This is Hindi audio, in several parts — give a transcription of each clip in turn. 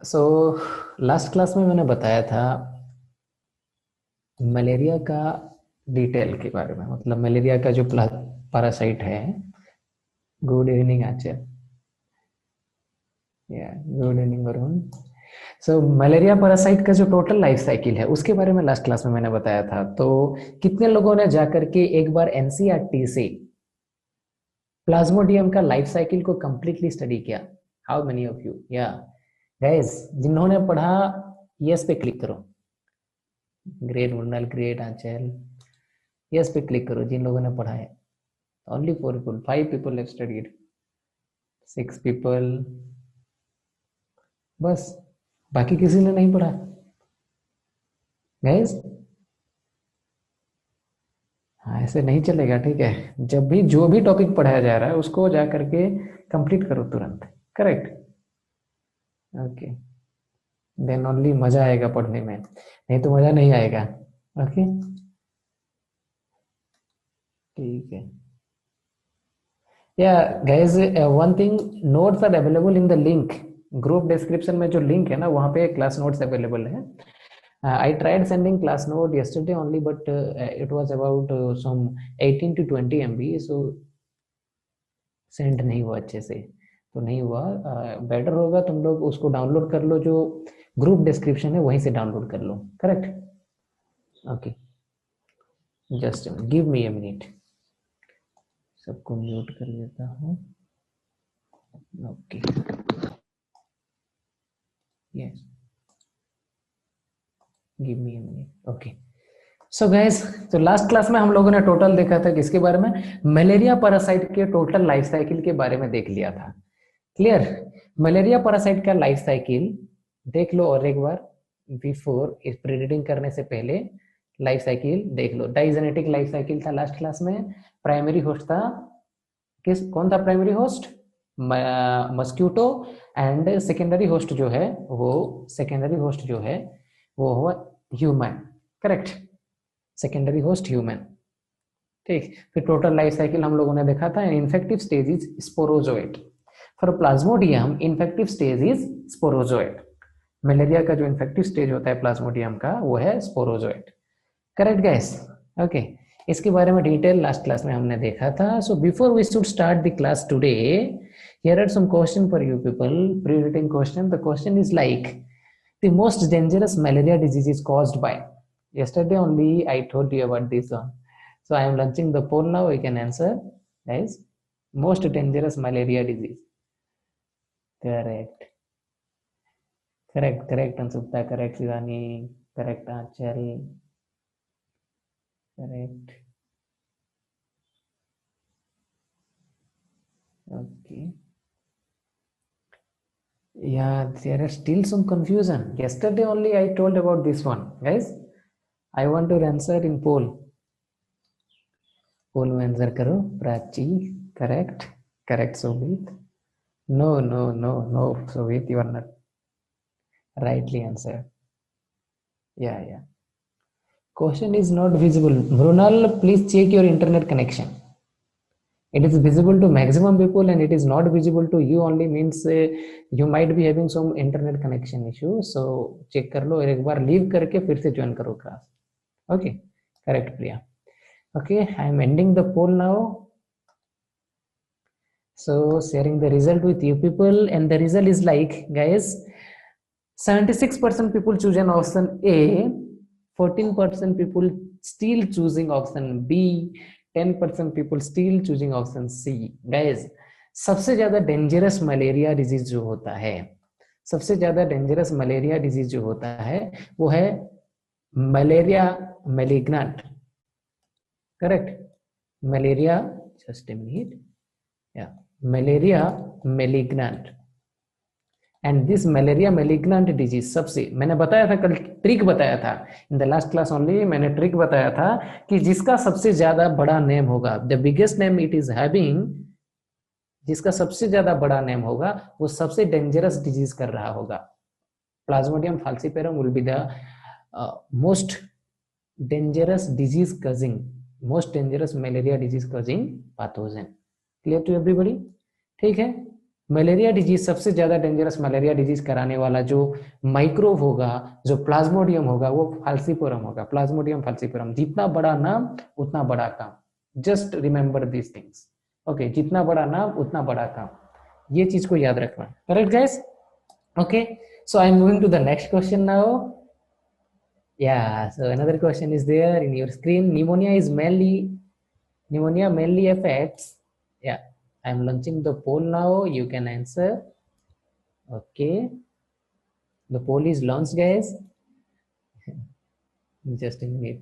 सो लास्ट क्लास में मैंने बताया था मलेरिया का डिटेल के बारे में, मतलब मलेरिया का जो पैरासाइट है। गुड इवनिंग आचार्य। या गुड इवनिंग वरुण। सो मलेरिया पैरासाइट का जो टोटल लाइफ साइकिल है उसके बारे में लास्ट क्लास में मैंने बताया था। तो कितने लोगों ने जाकर के एक बार एनसीईआरटी से प्लाज्मोडियम का लाइफ साइकिल को कंप्लीटली स्टडी किया? How many of you? या गाइस, जिन्होंने पढ़ा यस पे क्लिक करो। ग्रेट मुन्नल, ग्रेट आंचल। यस पे क्लिक करो जिन लोगों ने पढ़ा है। Only 4 people, 5 people have studied, 6 people, बस। बाकी किसी ने नहीं पढ़ा गाइस? हाँ, ऐसे नहीं चलेगा, ठीक है। जब भी जो भी टॉपिक पढ़ाया जा रहा है उसको जा करके कंप्लीट करो तुरंत। करेक्ट। ओके। देन ओनली मजा आएगा पढ़ने में, नहीं तो मजा नहीं आएगा। ओके, ठीक है। Yeah guys, one thing, notes are available in the link. Group description में जो लिंक है ना, वहाँ पे क्लास नोट्स अवेलेबल है। I tried sending class note yesterday only, but it was about some 18 to 20 MB, so send नहीं हुआ अच्छे से। तो नहीं हुआ। बेटर होगा तुम लोग उसको डाउनलोड कर लो, जो ग्रुप डिस्क्रिप्शन है वहीं से डाउनलोड कर लो। Correct. Okay, just give me a minute. सबको म्यूट कर देता हूँ। Okay, yes, give me a minute. Okay. So guys, तो लास्ट क्लास में हम लोगों ने टोटल देखा था किसके बारे में? मलेरिया पैरासाइट के टोटल लाइफ साइकिल के बारे में देख लिया था। क्लियर? मलेरिया पैरासाइट का लाइफ साइकिल देख लो और एक बार, बिफोर इस प्रीडिटिंग करने से पहले लाइफ साइकिल देख लो। डाइजेनेटिक लाइफ साइकिल था लास्ट क्लास में। प्राइमरी होस्ट था, कौन था primary host? Mosquito. And secondary host जो है वो हुआ human. Correct, secondary host human. ठीक। फिर टोटल लाइफ साइकिल हम लोगों ने देखा था। Infective stage is sporozoite. For Plasmodium infective stage is sporozoite. Malaria का जो इन्फेक्टिव स्टेज होता है प्लाज्मोडियम का, वो है स्पोरोजोइट। Correct guys? ओके। इसके बारे में डिटेल लास्ट क्लास में हमने देखा था। So before we should start the class today, here are some question for you people, pre written question. The question is like, the most dangerous malaria disease is caused by. Yesterday only I told you about this one. So I am launching the poll now. You can answer, guys. Most dangerous malaria disease. Correct. Correct. Correct. Ansupta. Correct. Shivani. Correct. Achal. Correct. Okay. Yeah, there are still some confusion. Yesterday only I told about this one, guys. I want to answer in poll. Poll में आंसर करो। Prachi. Correct. Correct Sobhit. No no no no Sobhit, you are not rightly answered. Yeah. Question is not visible. Brunal, please check your internet connection. It is visible to maximum people and it is not visible to you only, means you might be having some internet connection issue. So check कर लो और एक बार लीव करके फिर से ज्वाइन करो class. Okay, correct Priya. Okay, I am ending the poll now. So sharing the result with you people, and the result is like, guys, 76% people choose an option A, 14% people still choosing option B, 10% people still choosing option C. Guys, सबसे ज्यादा डेंजरस मलेरिया डिजीज जो होता है, सबसे ज्यादा डेंजरस मलेरिया डिजीज जो होता है वो है malaria malignant. Correct? Malaria, just a minute, yeah malaria malignant. And this malaria malignant disease, सबसे मैंने बताया था कल, ट्रिक बताया था in the last class only, मैंने ट्रिक बताया था कि जिसका सबसे ज्यादा बड़ा नेम होगा, the biggest name it is having, जिसका सबसे ज्यादा बड़ा नेम होगा वो सबसे डेंजरस डिजीज कर रहा होगा। Plasmodium falciparum will be the most dangerous disease causing, most dangerous malaria disease causing pathogen. Clear to everybody? ठीक है, मलेरिया डिजीज सबसे ज्यादा डेंजरस मलेरिया डिजीज कराने वाला जो माइक्रोब होगा, जो प्लाज्मोडियम होगा, वो फाल्सीपोरम होगा। प्लाज्मोडियम फाल्सीपोरम, जितना बड़ा नाम उतना बड़ा काम। Just remember this things. Okay, जितना बड़ा नाम उतना बड़ा काम, ये चीज को याद रखना। Correct guys? Okay, so I'm moving to the next question now. Yeah, so another question is there in your screen. Pneumonia mainly affects. Yeah, I'm launching the poll now. You can answer. Okay, the poll is launched, guys. Just a minute.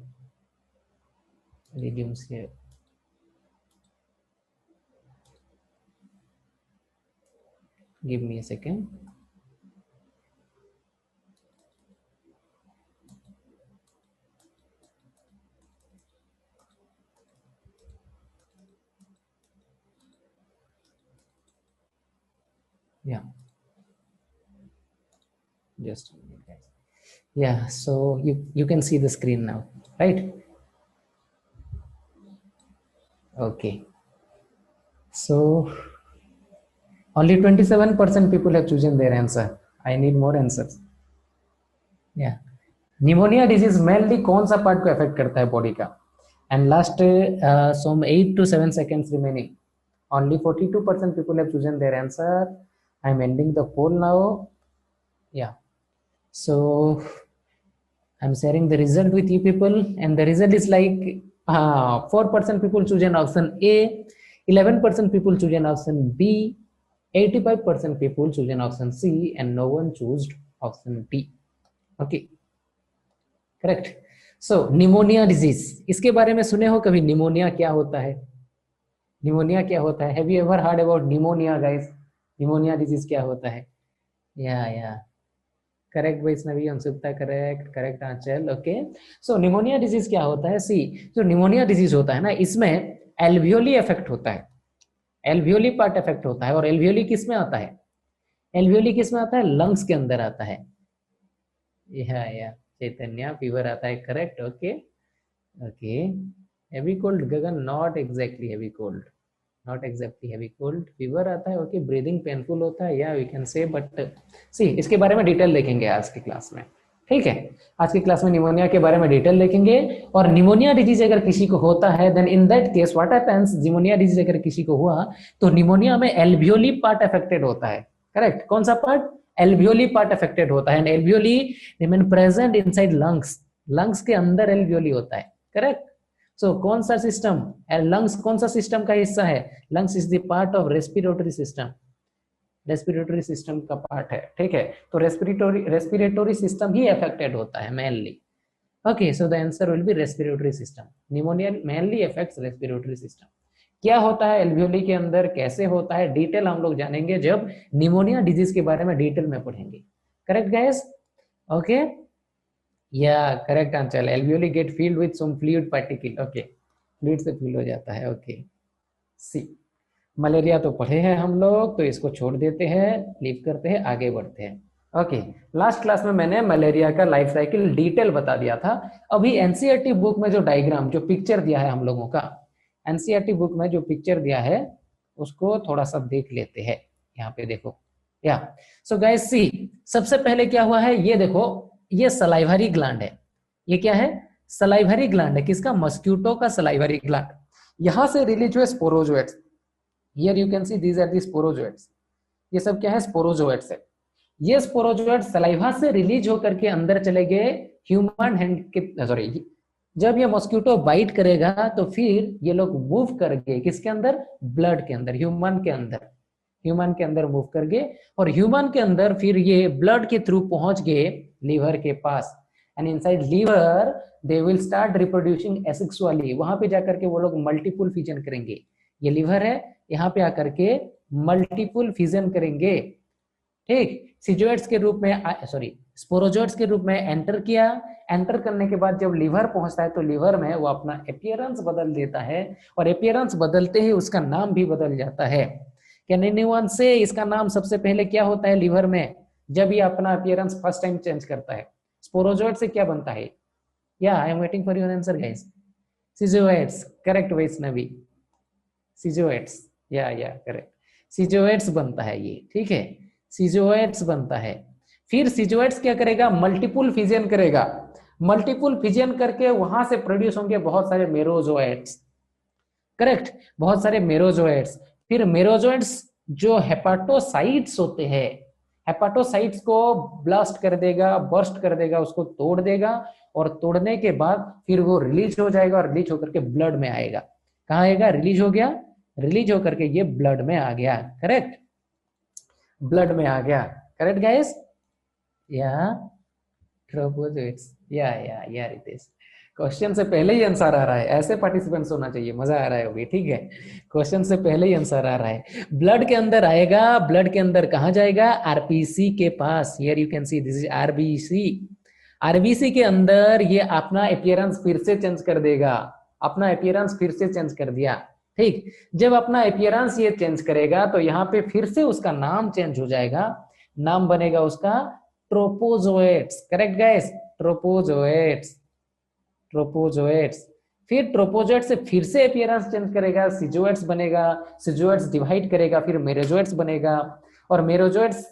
Resumes here. Give me a second. Yeah, just a minute, guys. Yeah, so you can see the screen now, right? Okay, so only 27% people have chosen their answer. I need more answers. Yeah, pneumonia disease mainly कौन सा पार्ट को अफेक्ट करता है बॉडी का? And last some 8 to 7 seconds remaining. Only 42% people have chosen their answer. I'm ending the poll now. Yeah, so I'm sharing the result with you people, and the result is like 4% people chosen option A, 11% people chosen option B, 85% people chosen option C, and no one chose option D. Okay, correct. So pneumonia disease, इसके बारे में सुने हो कभी? निमोनिया क्या होता है? निमोनिया क्या होता है? Have you ever heard about pneumonia guys? Pneumonia disease क्या होता है? या करेक्ट वैष्णवी, अंशुप्ता करेक्ट, करेक्ट आंचल। ओके, सो निमोनिया डिजीज क्या होता है? सी, जो निमोनिया डिजीज होता है ना, इसमें एल्वियोली इफेक्ट होता है। एल्वियोली पार्ट इफेक्ट होता है। और एल्वियोली किस में आता है? एल्वियोली किस में आता है? लंग्स के अंदर आता है। या चैतन्य, फीवर आता है, correct. Okay okay, heavy cold Gagan, not exactly heavy cold, not exactly heavy cold, fever आता है। ओके, ब्रीदिंग पेनफुल होता है, या वी कैन से, बट सी इसके बारे में डिटेल देखेंगे आज की क्लास में, ठीक है? आज की क्लास में निमोनिया के बारे में डिटेल देखेंगे। और निमोनिया डिजीज अगर किसी को होता है, then in that case what happens, pneumonia disease अगर किसी को हुआ तो निमोनिया में एल्वियोली पार्ट अफेक्टेड होता है। करेक्ट, कौन सा पार्ट? एल्वियोली पार्ट अफेक्टेड होता है। And alveoli remain present inside lungs, lungs के अंदर एल्वियोली होता है। करेक्ट। सो कौन सा सिस्टम? लंग्स कौन सा सिस्टम का हिस्सा है? Lungs is the part of respiratory system, respiratory system का पार्ट है, ठीक है? तो रेस्पिरेटरी सिस्टम ही अफेक्टेड होता है mainly. Okay, so the answer will be respiratory system. Pneumonia mainly affects respiratory system. क्या होता है एल्वियोली के अंदर, कैसे होता है, डिटेल हम लोग जानेंगे जब निमोनिया डिजीज के बारे में डिटेल में पढ़ेंगे। Correct guys? Okay, yeah correct answer, alveoli get filled with some fluid particle. Okay, fluid से फिल हो जाता है। ओके, सी मलेरिया तो पढ़े हैं हम लोग, तो इसको छोड़ देते हैं, लीव करते हैं, आगे बढ़ते हैं। ओके, लास्ट क्लास में मैंने मलेरिया का लाइफ साइकिल डिटेल बता दिया था। अभी एनसीईआरटी बुक में जो डायग्राम, जो पिक्चर दिया है हम लोगों का, एनसीईआरटी बुक में जो पिक्चर दिया है उसको थोड़ा सा देख लेते हैं। यहाँ पे देखो, या सो गाइस सी, सबसे पहले क्या हुआ है, ये देखो, ये सलाइवरी ग्लैंड है। ये क्या है? सलाइवरी ग्लैंड है। किसका? मस्क्यूटो का सलाइवरी ग्लैंड। यहां से रिलीज हुए sporozoites. Here you can see these are the sporozoites. ये सब क्या है? स्पोरोजोइट्स है। ये स्पोरोजोइट सलाइवा से रिलीज होकर के अंदर चले गए ह्यूमन हैंड के, सॉरी, जब ये मॉस्किटो बाइट करेगा तो फिर ये लोग मूव कर गए किसके अंदर? ब्लड के अंदर, ह्यूमन के अंदर, ह्यूमन के अंदर मूव कर गए। और ह्यूमन के अंदर फिर ये ब्लड के थ्रू पहुंच गए लीवर के पास। And inside liver they will start reproducing asexually. वहां पे जाकर के वो लोग मल्टीपल फिजन करेंगे। ये लीवर है, यहाँ पे आकर के मल्टीपल फिजन करेंगे, ठीक? सिजोइड्स के रूप में, सॉरी, स्पोरोजोइट्स के रूप में एंटर किया। एंटर करने के बाद जब लीवर पहुंचता है तो लीवर में वो अपना अपीयरेंस बदल देता है, और अपीयरेंस बदलते ही उसका नाम भी बदल जाता है। कैन एनीवन से इसका नाम सबसे पहले क्या होता है लीवर में जब ये अपना अपीयरेंस फर्स्ट टाइम चेंज करता है? स्पोरोजोइट से क्या बनता है? Yeah I am waiting for your answer guys. Schizonts, correct Vaishnavi, schizonts, yeah correct. सिजोएट्स बनता है ये, ठीक है, सिजोएट्स बनता है। फिर सिजोएट्स क्या करेगा, मल्टीपुल फिजन करेगा, मल्टीपुल फिजन करके वहां से प्रोड्यूस होंगे बहुत सारे मेरोजोएट्स, करेक्ट, बहुत सारे मेरोजोएट्स। फिर मेरोजोएट्स जो हेपाटोसाइट्स होते हैं, हेपाटोसाइट्स को ब्लास्ट कर देगा, बर्स्ट कर देगा, उसको तोड़ देगा, और तोड़ने के बाद फिर वो रिलीज हो जाएगा, और रिलीज होकर के ब्लड में आएगा। कहाँ आएगा, रिलीज हो गया, रिलीज होकर के ये ब्लड में आ गया, करेक्ट, ब्लड में आ गया, करेक्ट गाइस, या ट्रोपोजोइट्स, या रितेश, क्वेश्चन से पहले ही आंसर आ रहा है, ऐसे पार्टिसिपेंट्स होना चाहिए, मजा आ रहा है अभी, ठीक है, क्वेश्चन से पहले ही आंसर आ रहा है। ब्लड के अंदर आएगा, ब्लड के अंदर कहाँ जाएगा, आरबीसी के पास, here you can see this is RBC, RBC के अंदर ये अपना अपीयरेंस फिर से चेंज कर देगा, अपना अपीयरेंस फिर से चेंज कर दिया, ठीक, जब अपना अपीयरेंस ये चेंज करेगा तो यहाँ पे फिर से उसका नाम चेंज हो जाएगा, नाम बनेगा उसका ट्रोपोजोएट्स, करेक्ट गाइस, ट्रोपोजोएट्स, ट्रोपोजोएट्स। फिर ट्रोपोजोएट्स से फिर से अपीयरेंस चेंज करेगा, सिजोएट्स बनेगा, सिजोएट्स डिवाइड करेगा, फिर मेरोजोएट्स बनेगा, और मेरोजोएट्स,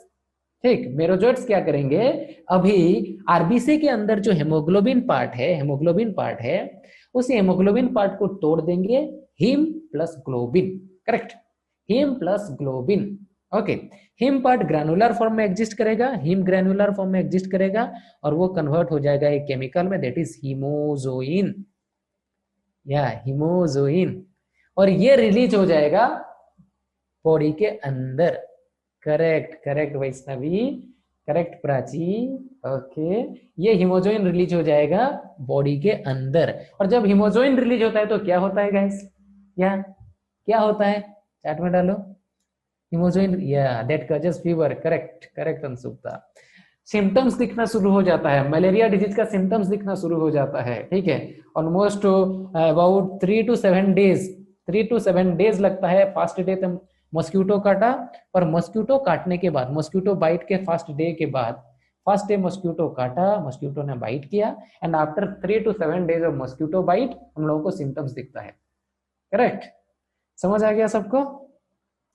ठीक, मेरोजोएट्स क्या करेंगे, अभी आरबीसी के अंदर जो हेमोग्लोबिन पार्ट है, हेमोग्लोबिन पार्ट है, उस हेमोग्लोबिन पार्ट को तोड़ देंगे, heme plus globin, correct, heme plus globin, okay, heme part granular form में एग्जिस्ट करेगा, हीम ग्रैनुलर फॉर्म में एग्जिस्ट करेगा, और वो कन्वर्ट हो जाएगा एक केमिकल में, दैट इज हीमोजोइन, या हीमोजोइन, और ये रिलीज हो जाएगा बॉडी के अंदर, correct, correct Vaishnavi, correct Prachi, okay, ये हीमोजोइन रिलीज हो जाएगा बॉडी के अंदर, और जब हीमोजोइन रिलीज होता है तो क्या होता है गाइस, या क्या होता है, चैट में डालो, hemozoin, yeah that causes fever, correct, correct Anshupta, symptoms दिखना शुरू हो जाता है, मलेरिया डिजीज का सिम्टम्स दिखना शुरू हो जाता है, ठीक है, almost about 3 to 7 days, 3 to 7 days लगता है, फर्स्ट डे तक मॉस्किटो काटा, और मॉस्किटो काटने के बाद, मॉस्किटो बाइट के फर्स्ट डे के बाद, फर्स्ट डे मॉस्किटो काटा, मॉस्किटो ने बाइट किया, and after 3 to 7 days of mosquito bite हम लोगों को सिम्टम्स दिखता है, करेक्ट, समझ आ गया सबको,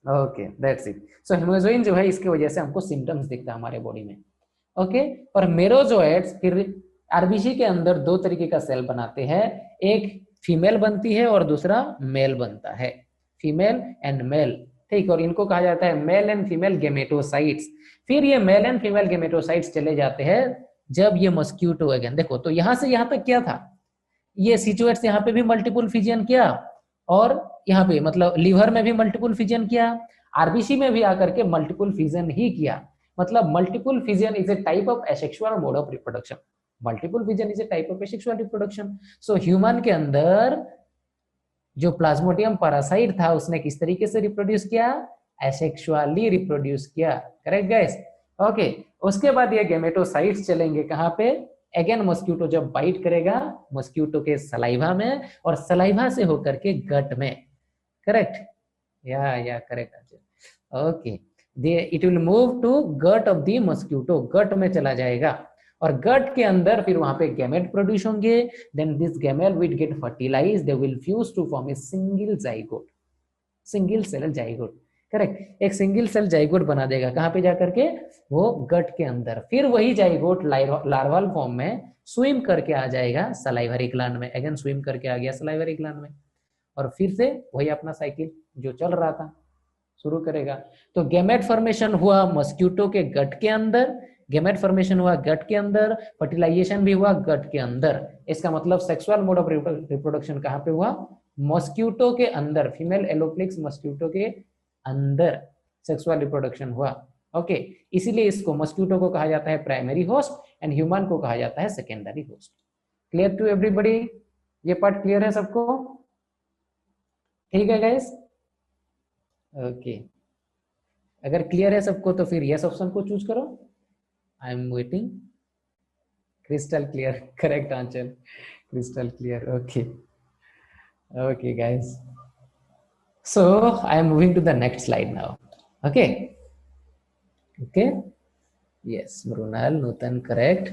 okay, that's it. So hemozoin जो है इसकी वजह से हमको सिम्टम्स दिखता है हमारे बॉडी में, ओके, और मेरोजोएट्स फिर आरबीसी के अंदर दो तरीके का सेल बनाते हैं, एक फीमेल बनती है और दूसरा मेल बनता है, फीमेल एंड मेल, ठीक, और इनको कहा जाता है मेल एंड फीमेल गेमेटोसाइट्स। फिर ये मेल एंड फीमेल गेमेटोसाइट्स चले जाते हैं जब ये मॉस्किटो, अगेन देखो तो यहां से यहां तक क्या था, ये सिचुएट्स यहाँ पे भी मल्टीपल फिजन किया, और यहाँ पे मतलब लीवर में भी मल्टीपल फिजन किया, आरबीसी में भी आकर के मल्टीपल फिजन ही किया, मतलब multiple fission is a type of asexual mode of reproduction, multiple fission is a type of asexual reproduction. So human के अंदर जो प्लाज्मोडियम पैरासाइट था उसने किस तरीके से रिप्रोड्यूस किया, एसेक्सुअली रिप्रोड्यूस किया, करेक्ट गाइस, ओके, उसके बाद ये गेमेटोसाइट्स चलेंगे कहाँ पे, अगेन मॉस्किटो जब बाइट करेगा मॉस्किटो के सलाइवा में, और सलाइवा से होकर के गट में, correct, yeah correct, okay, it will move to gut of the mosquito, gut में चला जाएगा, और गट के अंदर फिर वहां पे गैमेट प्रोड्यूस होंगे, then this gamete will get fertilized, they will fuse to form a single zygote, single cell zygote, correct, एक सिंगल सेल जाइगोट बना देगा, कहाँ पे जाकर के, वो गट के अंदर, फिर वही जाइगोट लार्वल फॉर्म में स्विम करके आ जाएगा सलाइवरी ग्लैंड में, अगेन स्विम करके आ गया सलाइवरी ग्लैंड में, और फिर से वही अपना साइकिल जो चल रहा था शुरू करेगा। तो गैमेट फॉर्मेशन हुआ मॉस्किटो के गट के अंदर, गैमेट फॉर्मेशन हुआ गट के अंदर, फर्टिलाइजेशन भी हुआ गट के अंदर, इसका मतलब सेक्सुअल मोड ऑफ रिप्रोडक्शन कहाँ पे हुआ, मॉस्किटो के अंदर, फीमेल एलोप्लिक्स मॉस्किटो के अंदर सेक्सुअल रिप्रोडक्शन हुआ, ओके, इसीलिए इसको मॉस्किटो को कहा जाता है प्राइमरी होस्ट एंड ह्यूमन को कहा जाता है secondary host. Clear to everybody, ये पार्ट क्लियर है सबको, ठीक है गाइस, ओके, अगर क्लियर है सबको तो फिर यस ऑप्शन को चूज करो, आई am waiting, crystal clear, correct answer, crystal clear, okay, okay guys, so I am moving to the next slide now, okay, yes, Mrunal, Nutan, correct,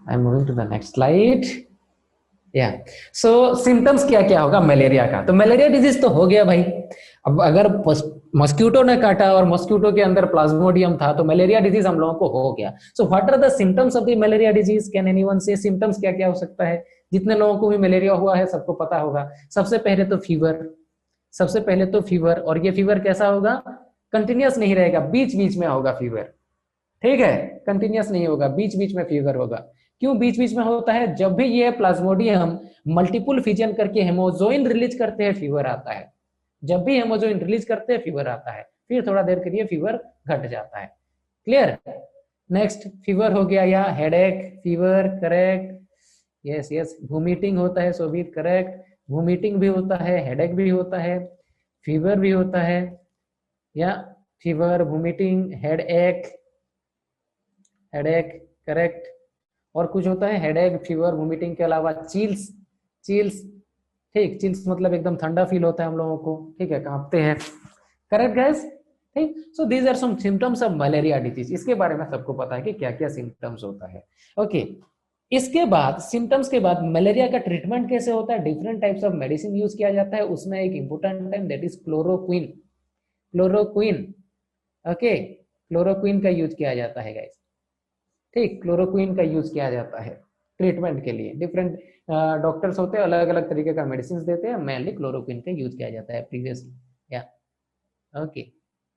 I am moving to the next slide, yeah, so symptoms क्या क्या होगा मलेरिया का, तो मलेरिया डिजीज तो हो गया भाई, अब अगर मस्क्यूटो ने काटा और मस्क्यूटो के अंदर प्लाज्मोडियम था, तो मलेरिया डिजीज हम लोगों को हो गया। So what are the symptoms of the malaria disease? Can anyone say symptoms क्या क्या हो सकता है? जितने लोगों को भी मलेरिया हुआ है सबको पता होगा। सबसे पहले तो फीवर, सबसे पहले तो फीवर, और ये फीवर कैसा होगा? कंटिन्यूअस नहीं रहेगा, बीच बीच में होगा फीवर, ठीक है? कंटिन्यूअस नहीं होगा, बीच बीच में फीवर होगा। क्यों बीच बीच में होता है? जब भी ये प्लाज्मोडियम मल्टीपल फिजन करके हेमोजोइन रिलीज करते हैं, फीवर आता है। जब भी हेमोजोइन रिलीज करते हैं, फीवर आता है, फिर थोड़ा देर के लिए फीवर घट जाता है। क्लियर? नेक्स्ट, फीवर हो गया, या headache, fever, correct, yes yes. Vomiting होता है, शोभित, करेक्ट। वोमिटिंग भी होता है, हेडेक भी होता है, फीवर भी होता है, या fever, vomiting, headache, headache, correct. और कुछ होता है हेडेक, फीवर, वोमिटिंग के अलावा चिल्स, चिल्स, ठीक, चिल्स मतलब एकदम ठंडा फील होता है हम लोगों को, ठीक है, कांपते हैं, करेक्ट गाइस? ठीक। So these are some symptoms of malaria disease. इसके बारे में सबको पता है कि क्या क्या सिम्टम्स होता है। ओके, इसके बाद सिम्टम्स के बाद मलेरिया का ट्रीटमेंट कैसे होता है? Different types of medicine use किया जाता है, उसमें एक इंपोर्टेंट है that is chloroquine, chloroquine, okay, chloroquine का यूज किया जाता है गाइस, ठीक, क्लोरोक्विन का यूज किया जाता है ट्रीटमेंट के लिए। डिफरेंट डॉक्टर्स होते हैं, अलग अलग तरीके का मेडिसिन देते हैं, मेनली क्लोरोक्विन का यूज किया जाता है previously, yeah okay,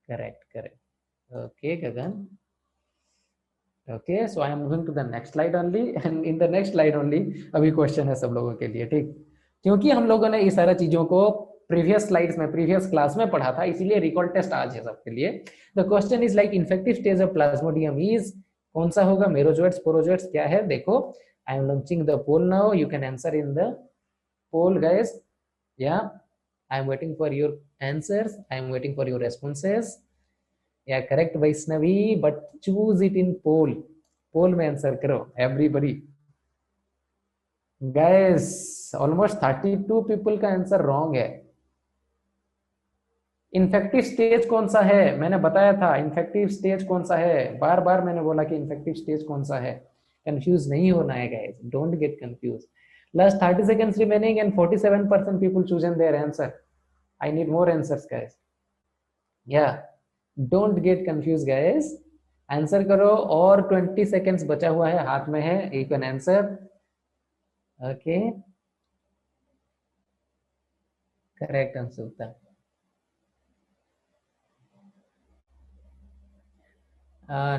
correct correct, okay Gagan, okay. So I am moving to the next slide only, and in the next slide only अभी क्वेश्चन है सब लोगों के लिए, ठीक, क्योंकि हम लोगों ने ये सारा चीजों को प्रीवियस स्लाइड्स में, प्रीवियस क्लास में पढ़ा था, इसीलिए रिकॉल टेस्ट आज है सबके लिए। The question is like infective stage of plasmodium is, कौन सा होगा? मेरोजोइट्स, स्पोरोजोइट्स, क्या है? देखो, I am launching the poll now, you can answer in the poll guys, yeah I am waiting for your answers, I am waiting for your responses, yeah correct Vaishnavi, but choose it in poll, poll में आंसर करो एवरीबॉडी गाइस। ऑलमोस्ट 32 पीपल का आंसर रॉन्ग है। इन्फेक्टिव स्टेज कौन सा है? मैंने बताया था इन्फेक्टिव स्टेज कौन सा है, बार बार मैंने बोला कि इन्फेक्टिव स्टेज कौन सा है। कंफ्यूज नहीं होना है guys, don't get confuse. Last 30 seconds remaining and 47% people chosen their answer. I need more answers guys. Yeah, don't get confused guys, answer करो, और 20 seconds बचा हुआ है, हाथ में है, you can answer. Okay, correct answer होता है।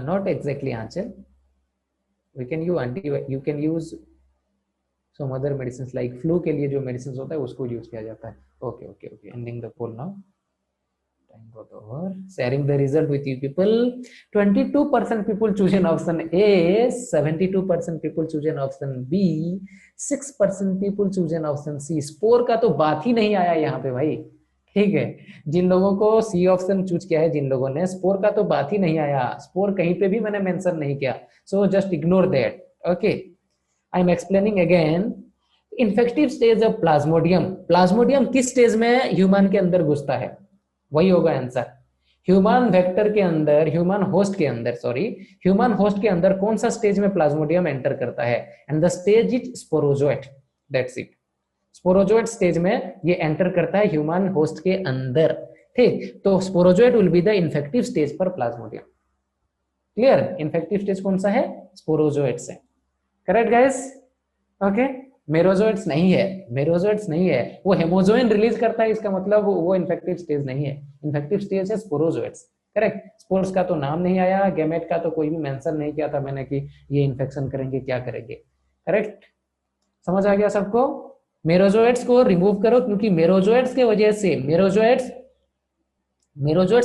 Not exactly answer. We can you can use some other medicines like flu के लिए जो medicines होता है उसको यूज किया जाता है। Okay, okay, okay. Ending the poll now. Time got over. Sharing the result with you people. 22% people chosen option A, 72% people chosen option B, 6% people chosen option C. Spore का तो बात ही नहीं आया यहाँ पे भाई, ठीक है? जिन लोगों को सी ऑप्शन चूज किया है, जिन लोगों ने, स्पोर का तो बात ही नहीं आया, स्पोर कहीं पे भी मैंने मेंशन नहीं किया, so just ignore that. Okay, I am explaining again. Infective stage of Plasmodium, Plasmodium किस स्टेज में ह्यूमन के अंदर घुसता है? वही होगा आंसर। ह्यूमन वेक्टर के अंदर, ह्यूमन होस्ट के अंदर, सॉरी, ह्यूमन होस्ट के अंदर कौन सा स्टेज में प्लाज्मोडियम एंटर करता है? And the stage is sporozoite, that's it. Sporozoite stage में ये एंटर करता है ह्यूमन होस्ट के अंदर, ठीक? तो sporozoite will be the infective stage for Plasmodium. Clear? Infective stage कौन सा है? स्पोरोजोइट्स है, करेक्ट गाइस? ओके, मेरोजोइट्स नहीं है, मेरोजोइट्स नहीं है, वो हेमोजोइन रिलीज करता है, इसका मतलब वो इन्फेक्टिव स्टेज नहीं है, इन्फेक्टिव स्टेज है स्पोरोजोइट्स, करेक्ट? स्पोर्स का तो नाम नहीं आया, गैमेट का तो कोई भी मेंशन नहीं किया था मैंने कि ये इन्फेक्शन करेंगे, क्या करेंगे, करेक्ट? समझ आ गया सबको? मेरोजोइट्स को रिमूव करो, क्योंकि मेरोजोइट्स के वजह से, मेरोजोइट्स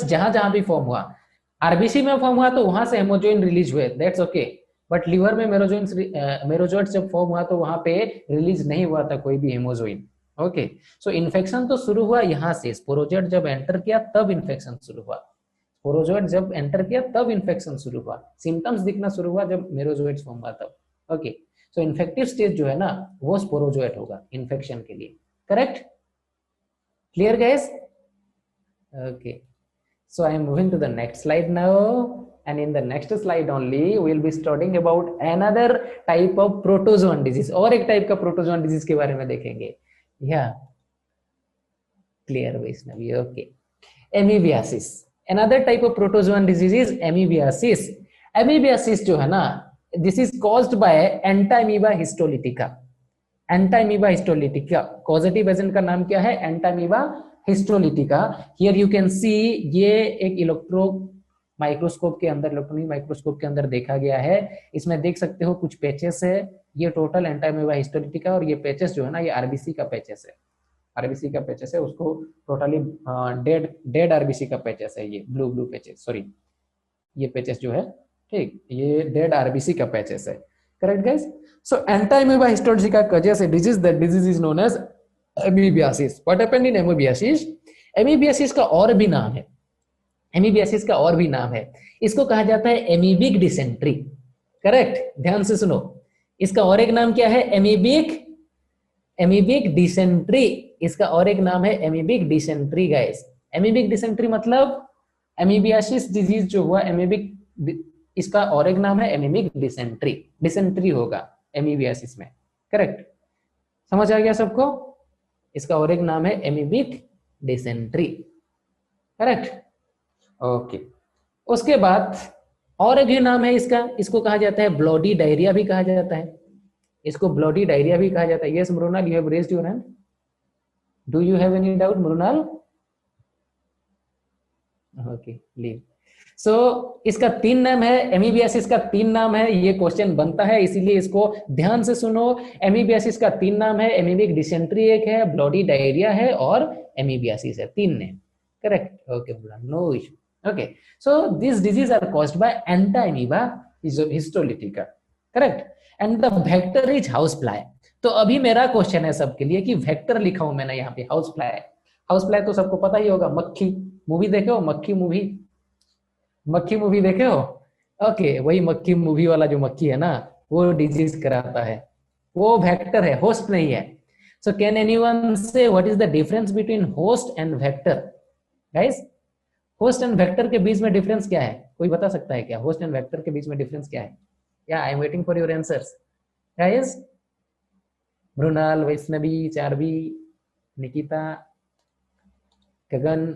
जहां जहां भी फॉर्म हुआ, आरबीसी में फॉर्म हुआ तो वहां से हेमोजोइन रिलीज हुए, दैट्स ओके, बट लीवर में मेरोजोइट्स जब फॉर्म हुआ तो वहां पे रिलीज नहीं हुआ था कोई भी हेमोजोइन। ओके, सो इन्फेक्शन तो शुरू हुआ यहाँ से, स्पोरोजोइट जब एंटर किया तब इन्फेक्शन शुरू हुआ, स्पोरोजोइट जब एंटर किया तब इन्फेक्शन शुरू हुआ, सिम्टम्स दिखना शुरू हुआ जब मेरोजोइट्स फॉर्म हुआ तब। ओके, सो इन्फेक्टिव स्टेज जो है ना वो स्पोरोजोइट होगा इन्फेक्शन के लिए, correct? Clear guys? Okay, so I am moving to the next slide now, and in the next slide only we will be studying about another type of protozoan disease, और एक टाइप का प्रोटोजोन डिजीज के बारे में देखेंगे। या clear Vaishnavi? Okay, amoebiasis. Another type of protozoan disease is amoebiasis. Amoebiasis जो है ना, this is caused by Entamoeba histolytica. Entamoeba histolytica causative agent का नाम क्या है? Entamoeba histolytica. Here you can सी, ये एक इलेक्ट्रो माइक्रोस्कोप के अंदर, इलेक्ट्रॉनिक माइक्रोस्कोप के अंदर देखा गया है। इसमें देख सकते हो कुछ पैचेस है, ये टोटल एंटामीबा हिस्टोलिटिका, और ये पैचेस जो है ना, ये आरबीसी का पैचेस है। आरबीसी का पैचेस है, उसको टोटली डेड डेड आरबीसी का पैचेस है, ये ब्लू ब्लू पैचेस, सॉरी ये पैचेस जो है, ठीक, ये डेड आरबीसी का पैचेस है। Correct guys? So entamoeba histolytica causes a disease, that disease is known as amoebiasis. What happened in amoebiasis? Amoebiasis का और भी नाम है, एमीबियासिस का और भी नाम है, इसको कहा जाता है एमीबिक डिसेंट्री। करेक्ट? ध्यान से सुनो, इसका और एक नाम क्या है? Amoebic dysentery. इसका और एक नाम है amoebic dysentery guys. Amoebic dysentery मतलब एमीबियासिस डिजीज जो हुआ एमीबिक, इसका और एक नाम है एमीबिक डिसेंट्री। डिसेंट्री होगा एमीबियासिस में। करेक्ट? समझ आ गया सबको? इसका और एक नाम है एमीबिक डिसेंट्री। करेक्ट? ओके। उसके बाद और एक नाम है इसका, इसको कहा जाता है ब्लडी डायरिया भी कहा जाता है। इसको ब्लडी डायरिया भी कहा जाता है। Yes Mrinal, you have raised your hand. Do you have any doubt Mrinal? Okay, leave. So इसका 3 नाम है, एमीबियासिस का 3 नाम है। ये क्वेश्चन बनता है, इसीलिए इसको ध्यान से सुनो। एमीबियासिस का 3 नाम है, एमीबिक डिसेंट्री एक है, ब्लडी डायरिया है और एमीबियासिस है, 3 name. Correct? Okay, no issue. Okay, so these diseases are caused by Entamoeba histolytica, correct? And the vector is housefly. तो अभी मेरा क्वेश्चन है सबके लिए कि वेक्टर लिखा हूं मैंने यहाँ पे हाउसफ्लाई। हाउसफ्लाई तो सबको पता ही होगा, मक्खी। मूवी देखे हो? मक्खी मूवी, मक्खी मूवी देखे हो? ओके, वही मक्खी मूवी वाला जो मक्खी है ना, वो डिजीज कराता है, वो वेक्टर है, होस्ट नहीं है। सो कैन एनीवन से what is the difference between host and vector? Guys, host and vector के बीच में डिफरेंस क्या है? कोई बता सकता है क्या? होस्ट एंड वेक्टर के बीच में डिफरेंस क्या है? Yeah I am waiting for your answers guys. Mrinal, Vaishnavi, Charvi, Nikita, Gagan,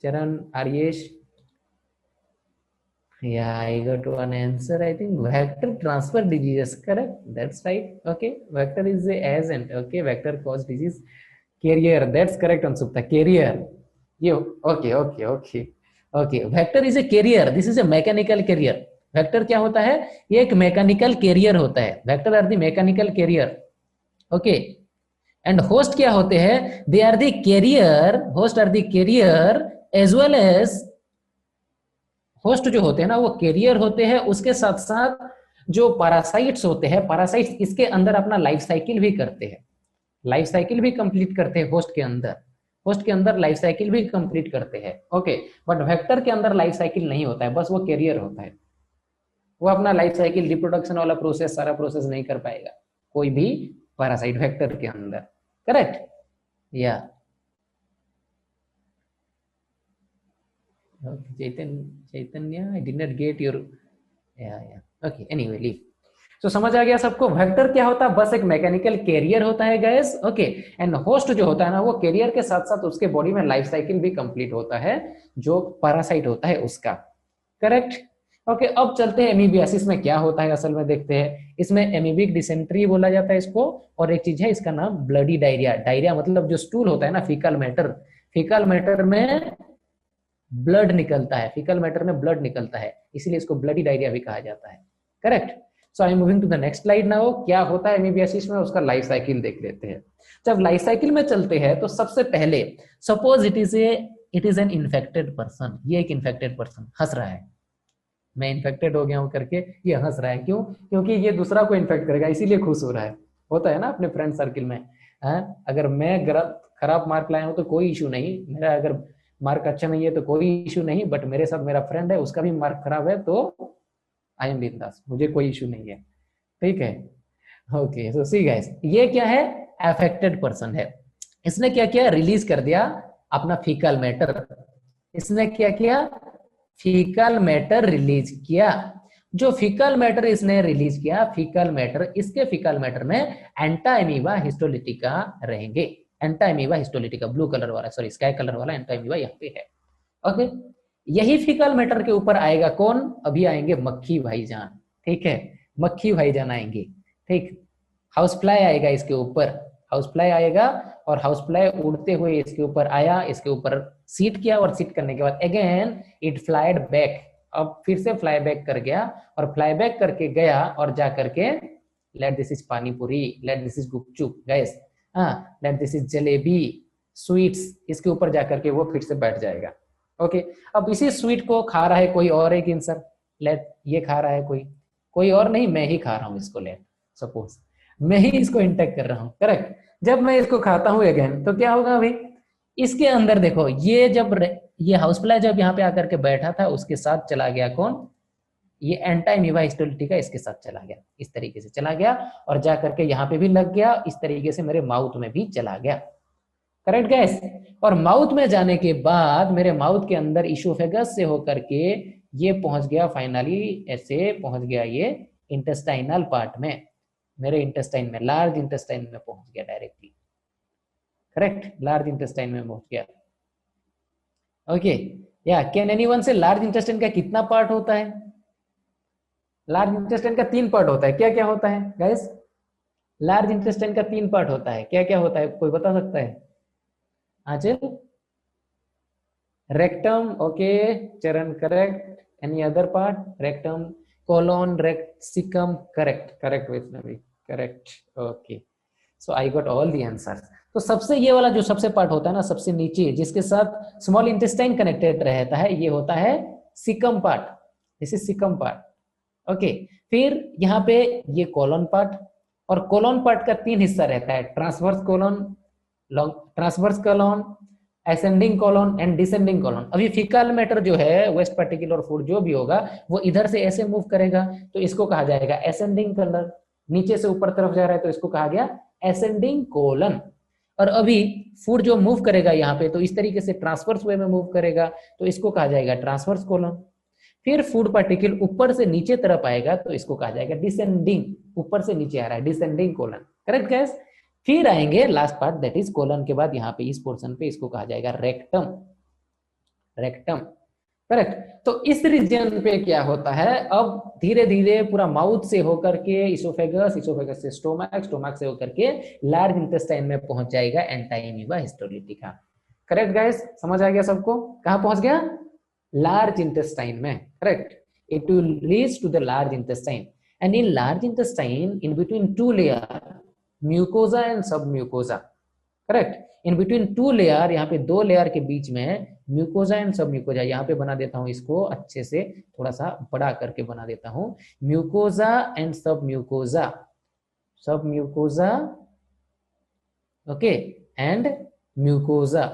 Charan, Aryesh. Yeah, I got one answer. I think vector transfer diseases. Correct? That's right. Okay, vector is the agent. Okay, vector cause disease. Carrier. That's correct, Ansupta. Carrier. You. Okay. Vector is a carrier. This is a mechanical carrier. Vector क्या होता है? ये एक मैकेनिकल कैरियर होता है। Vector are the mechanical carrier. Okay. And host क्या होते हैं? They are the carrier. Host are the carrier as well as host जो होते हैं ना, वो कैरियर होते हैं, उसके साथ साथ जो पैरासाइट्स होते हैं, पैरासाइट्स इसके अंदर अपना लाइफ साइकिल भी करते हैं, लाइफ साइकिल भी कंप्लीट करते हैं होस्ट के अंदर। होस्ट के अंदर लाइफ साइकिल भी कंप्लीट करते हैं। ओके, बट वेक्टर के अंदर लाइफ साइकिल नहीं होता है, बस वो कैरियर होता है। वो अपना लाइफ साइकिल, रिप्रोडक्शन वाला प्रोसेस, सारा प्रोसेस नहीं कर पाएगा कोई भी पैरासाइट वेक्टर के अंदर। करेक्ट? या चैतन्य, I did not get your, okay, anyway, leave. So समझ आ गया सबको? वेक्टर क्या होता है? बस एक मैकेनिकल कैरियर होता है गैस। ओके, एंड होस्ट जो होता है ना, वो कैरियर के साथ साथ उसके बॉडी में लाइफ साइकिल भी कंप्लीट होता है, जो पैरासाइट होता है उसका। करेक्ट? ओके, अब चलते हैं एमीबियासिस में क्या होता है असल में देखते हैं। इसमें एमीबिक डिसेंट्री बोला जाता है इसको, और एक चीज है इसका नाम ब्लडी डायरिया। डायरिया मतलब जो स्टूल होता है ना, फीकल मैटर, फीकल मैटर में ब्लड निकलता है, फीकल मैटर में ब्लड निकलता है, इसीलिए इसको ब्लडी डायरिया भी कहा जाता है। Correct? So I am moving to the next slide now. क्या होता है एमीबियासिस में, उसका लाइफ साइकिल देख लेते हैं। जब लाइफ साइकिल में चलते हैं तो सबसे पहले suppose it is an infected person. ये एक इन्फेक्टेड पर्सन हंस रहा है, मैं इन्फेक्टेड हो गया हूं करके ये हंस रहा है। क्यों? क्योंकि ये दूसरा को इन्फेक्ट करेगा, इसीलिए खुश हो रहा है। होता है ना अपने फ्रेंड सर्किल में, अगर मैं खराब मार्क लाया हूं तो कोई इशू नहीं, मेरा अगर मार्क अच्छा नहीं है तो कोई इशू नहीं, बट मेरे साथ मेरा फ्रेंड है, उसका भी मार्क खराब है तो आई एम बिंदास, मुझे कोई इशू नहीं है। ठीक है? ओके, सो सी गाइस, ये क्या है? अफेक्टेड पर्सन है। इसने क्या किया? रिलीज कर दिया अपना फीकल मैटर। इसने क्या किया? फीकल मैटर रिलीज किया। जो फीकल मैटर इसने रिलीज किया, फीकल मैटर, इसके फीकल मैटर में एंटामीबा हिस्टोलिटिका रहेंगे। एंटामीबा हिस्टोलिटिका, ब्लू कलर वाला, सॉरी स्काई कलर वाला एंटामीबा यहाँ पे है। ओके, यही फीकल मैटर के ऊपर आएगा कौन, अभी आएंगे मक्खी भाईजान, ठीक है, मक्खी भाईजान आएंगे, ठीक, हाउस फ्लाई आएगा इसके ऊपर, हाउस फ्लाई आएगा, और हाउस फ्लाई उड़ते हुए इसके ऊपर आया, इसके ऊपर सीट किया, और सीट करने के बाद अगेन इट फ्लाइड बैक, अब फिर से फ्लाई बैक कर गया, और फ्लाई बैक करके गया और जा करके late this is pani puri, let this is gupchup guys, हाँ, let this is jalebi, sweets, इसके ऊपर जाकर के वो फिर से बैठ जाएगा। ओके, अब इसी स्वीट को खा रहा है कोई और एक इंसान, लेट ये खा रहा है कोई और नहीं, मैं ही खा रहा हूँ इसको, लेट सपोज मैं ही इसको इंटेक कर रहा हूँ, करेक्ट। जब मैं इसको खाता हूँ अगेन तो क्या होगा अभी, इसके अंदर देखो, ये जब ये हाउस फ्लाई जब यहाँ पे आकर के बैठा था, उसके साथ चला गया कौन, ये एंटाइमीबा हिस्टोलिटिका इसके साथ चला गया, इस तरीके से चला गया, और जा करके यहाँ पे भी लग गया, इस तरीके से मेरे माउथ में भी चला गया, करेक्ट गैस। और माउथ में जाने के बाद मेरे माउथ के अंदर इशोफेगस से होकर के ये पहुंच गया, फाइनली ऐसे पहुंच गया ये इंटेस्टाइनल पार्ट में, मेरे इंटेस्टाइन में, लार्ज इंटेस्टाइन में पहुंच गया डायरेक्टली, करेक्ट, लार्ज इंटेस्टाइन में पहुंच गया। ओके, या कैन एनीवन से लार्ज इंटेस्टाइन का कितना पार्ट होता है, लार्ज इंटेस्टाइन का 3 पार्ट होता है, क्या क्या होता है गाइस, लार्ज इंटेस्टाइन का 3 पार्ट होता है, क्या क्या होता है, कोई बता सकता है, Anchal, rectum, okay, Charan correct, any other part, rectum, colon, रेक्सिकम, correct Vaishnavi, correct, okay, so I got all the answers. तो सबसे ये वाला जो सबसे पार्ट होता है ना, सबसे नीचे जिसके साथ स्मॉल इंटेस्टाइन कनेक्टेड रहता है, ये होता है caecum part, this is caecum part, okay. फिर यहाँ पे ये कोलोन पार्ट, और कोलोन पार्ट का 3 हिस्सा रहता है, transverse colon, transverse colon, ascending colon and descending colon. अभी फीकल मैटर जो है, वेस्ट पार्टिकुलर फूड जो भी होगा, वो इधर से ऐसे मूव करेगा, तो इसको कहा जाएगा असेंडिंग कोलन, नीचे से ऊपर तरफ जा रहा है तो इसको कहा गया असेंडिंग कोलन। और अभी फूड जो मूव करेगा यहाँ पे, तो इस तरीके से ट्रांसवर्स वे में मूव करेगा, तो इसको कहा जाएगा ट्रांसवर्स कोलन। फिर फूड पार्टिकल ऊपर से नीचे तरफ आएगा, तो इसको कहा जाएगा डिसेंडिंग, ऊपर से नीचे आ रहा है, डिसेंडिंग कोलन, करेक्ट गाइस। फिर आएंगे last part, that is colon के बाद यहाँ पे इस पोर्शन पे इसको कहा जाएगा रेक्टम, रेक्टम, करेक्ट। तो इस रीजन पे क्या होता है, अब धीरे धीरे पूरा माउथ से होकर के इसोफेगस, इसोफेगस से स्टोमक, स्टोमक से होकर के लार्ज इंटेस्टाइन में पहुंच जाएगा एंटाइमीबा हिस्टोलिटिका, करेक्ट गाइस, समझ आ गया सबको, कहां पहुंच गया, लार्ज इंटेस्टाइन में, correct. It will reach to the large intestine, and in large intestine in between 2 layer, mucosa and submucosa, correct, in between 2 layer, यहाँ पे 2 लेयर के बीच में म्यूकोजा एंड सब म्यूकोजा, यहाँ पे बना देता हूँ इसको अच्छे से, थोड़ा सा बड़ा करके बना देता हूँ, म्यूकोजा एंड सब म्यूकोजा, सब म्यूकोजा, ओके, एंड म्यूकोजा,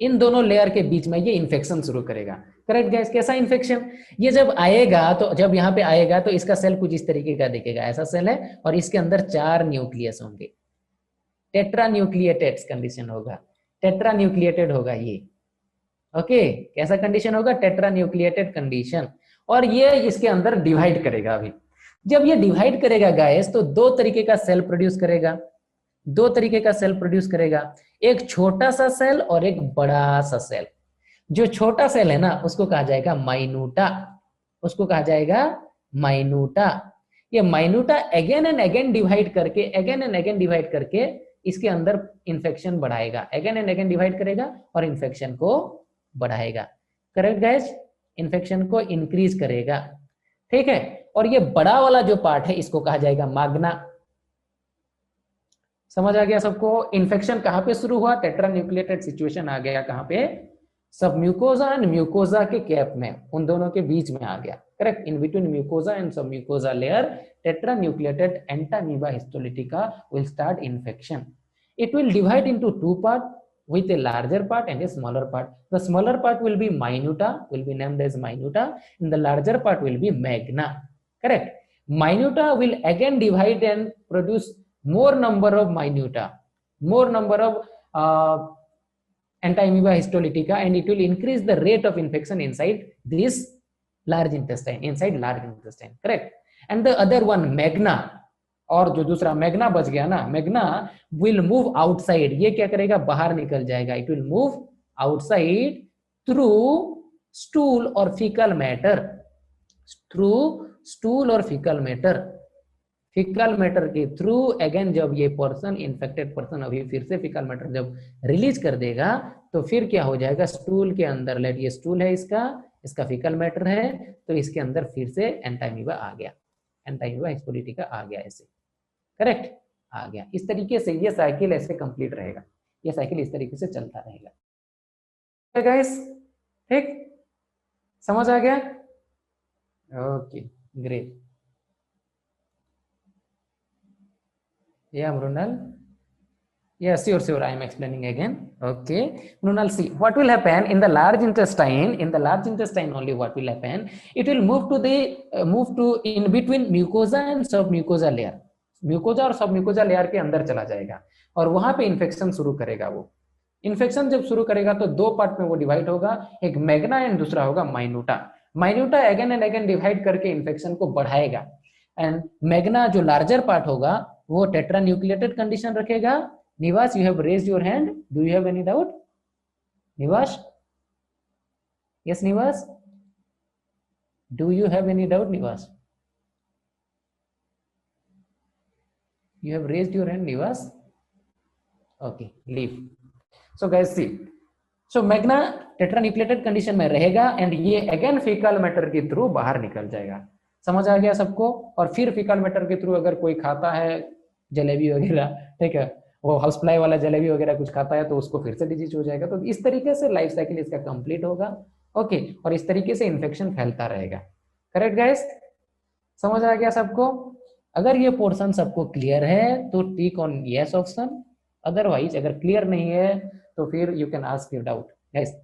इन दोनों लेयर के बीच में ये इन्फेक्शन शुरू करेगा, करेक्ट गाइस। कैसा इन्फेक्शन, ये जब आएगा, तो जब यहाँ पे आएगा तो इसका सेल कुछ इस तरीके का दिखेगा, ऐसा सेल है, और इसके अंदर 4 न्यूक्लियस होंगे, टेट्रा न्यूक्लिएटेड कंडीशन होगा, टेट्रा न्यूक्लिएटेड होगा ये, ओके, कैसा कंडीशन होगा, टेट्रा न्यूक्लिएटेड कंडीशन। और ये इसके अंदर डिवाइड करेगा, अभी जब ये डिवाइड करेगा गाइस, तो 2 तरीके का सेल प्रोड्यूस करेगा, 2 तरीके का सेल प्रोड्यूस करेगा, एक छोटा सा सेल और एक बड़ा सा सेल। जो छोटा सेल है ना, उसको कहा जाएगा माइन्यूटा, उसको कहा जाएगा माइन्यूटा। ये माइन्यूटा अगेन एंड अगेन डिवाइड करके, अगेन एंड अगेन डिवाइड करके इसके अंदर इंफेक्शन बढ़ाएगा, अगेन एंड अगेन डिवाइड करेगा और इंफेक्शन को बढ़ाएगा, करेक्ट गाइस, इंफेक्शन को इंक्रीज करेगा, ठीक है। और ये बड़ा वाला जो पार्ट है, इसको कहा जाएगा माग्ना, समझ आ गया सबको। इन्फेक्शन कहां पे शुरू हुआ, टेट्रा न्यूक्लिएटेड सिचुएशन आ गया कहां पे, सब म्यूकोजा एंड म्यूकोजा के कैप में, उन दोनों के बीच में आ गया, correct, in between mucosa and submucosa layer, tetranucleated entamoeba histolytica will start infection. It will divide into 2 parts with a larger part and a smaller part. The smaller part will be minuta, will be named as minuta, and the larger part will be magna, correct. Minuta will again divide and produce more number of minuta, more number of anti-amoeba histolytica, and it will increase the rate of infection inside this large intestine, inside large intestine, correct. And the other one magna, और जो दूसरा मैग्ना बच गया ना, मैग्ना विल मूव आउटसाइड, ये क्या करेगा, बाहर निकल जाएगा, it will move outside through stool और फीकल मैटर, थ्रू स्टूल और फीकल मैटर, फीकल मैटर के थ्रू अगेन जब ये पर्सन इन्फेक्टेड पर्सन अभी फिर से फीकल मैटर जब रिलीज कर देगा तो फिर क्या हो जाएगा, स्टूल के अंदर, लेट ये स्टूल है इसका, इसका फीकल मैटर है, तो इसके अंदर फिर से एंटाइमीबा आ गया, एंटाइमीबा हिस्टोलिटिका आ गया, ऐसे करेक्ट आ गया। इस तरीके से ये साइकिल ऐसे कंप्लीट रहेगा, ये साइकिल इस तरीके से चलता रहेगा गाइस, ठीक, समझ आ गया? Okay great. Yeah, Mrunal. Yeah, sure. I am explaining again. Okay, Mrunal, see what will happen in the large intestine. In the large intestine only, what will happen? It will move to the move to in between mucosa and submucosa layer. Mucosa और सबम्यूकोजा लेयर के अंदर चला जाएगा और वहां पे इन्फेक्शन शुरू करेगा। वो इन्फेक्शन जब शुरू करेगा तो दो पार्ट में वो डिवाइड होगा, एक मैग्ना एंड दूसरा होगा माइन्यूटा। माइन्यूटा अगेन एंड अगेन डिवाइड करके इन्फेक्शन को बढ़ाएगा एंड मैग्ना जो लार्जर पार्ट होगा वो टेट्रा न्यूक्लिएटेड कंडीशन रखेगा। निवास, you have raised your hand, do you have any doubt? निवास, यस निवास, do you have any doubt? निवास, you have raised your hand, Nivas? Okay, leave. So guys see, so magna tetranucleated condition में रहेगा एंड ये अगेन फीकल मैटर के थ्रू बाहर निकल जाएगा। समझ आ गया सबको? और फिर फीकल मैटर के थ्रू अगर कोई खाता है जलेबी वगैरह, ठीक है, वो हाउस फ्लाई वाला जलेबी वगैरह कुछ खाता है तो उसको फिर से डिजीज हो जाएगा। तो इस तरीके से लाइफ साइकिल इसका कंप्लीट होगा। ओके, और इस तरीके से इन्फेक्शन फैलता रहेगा। Correct guys? समझ आ गया सबको? अगर ये पोर्शन सबको क्लियर है तो tick on yes option, otherwise अगर क्लियर नहीं है तो फिर you can ask your doubt. Guys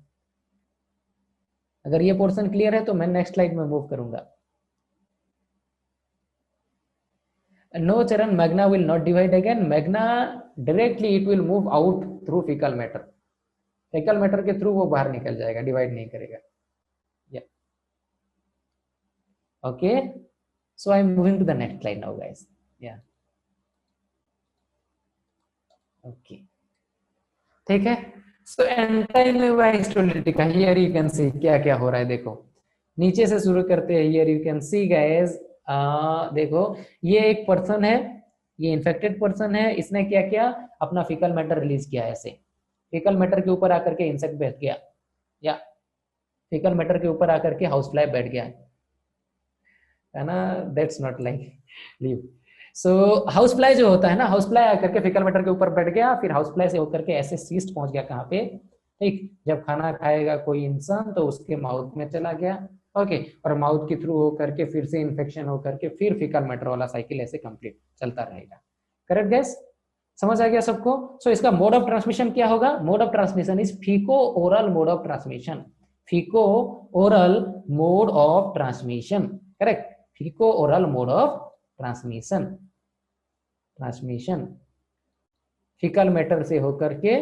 अगर ये पोर्शन क्लियर है तो मैं नेक्स्ट स्लाइड में मूव करूंगा। नो चरण, Magna will not divide again, Magna directly it will move out through faecal matter, faecal matter के थ्रू वो बाहर निकल जाएगा, डिवाइड नहीं करेगा। Okay, so I'm moving to the next slide now guys. Yeah, okay, ठीक है। so entamoeba histolytica, here you can see क्या क्या हो रहा है। देखो नीचे से शुरू करते हैं। here you can see guys, देखो ये एक पर्सन है, ये इन्फेक्टेड पर्सन है, इसने क्या किया, अपना फीकल मैटर रिलीज किया। ऐसे फीकल मैटर के ऊपर आकर के इंसेक्ट बैठ गया, या फीकल मैटर के ऊपर आकर के हाउस फ्लाई बैठ गया है ना, that's not like leave. So house fly जो होता है ना, हाउस फ्लाई आकर के फीकल मैटर के ऊपर बैठ गया, फिर हाउस फ्लाई से होकर के ऐसे सीस्ट पहुंच गया कहाँ पे, ठीक, जब खाना खाएगा कोई इंसान तो उसके माउथ में चला गया। ओके, और माउथ के थ्रू होकर के फिर से इन्फेक्शन होकर के फिर फीकल मैटर वाला साइकिल ऐसे कंप्लीट चलता रहेगा। Correct guys? समझ आ गया सबको? सो इसका मोड ऑफ ट्रांसमिशन क्या होगा? Mode of transmission is faeco oral mode of transmission, faeco oral mode of transmission. Correct, faeco oral mode of transmission, transmission faecal matter से होकर के,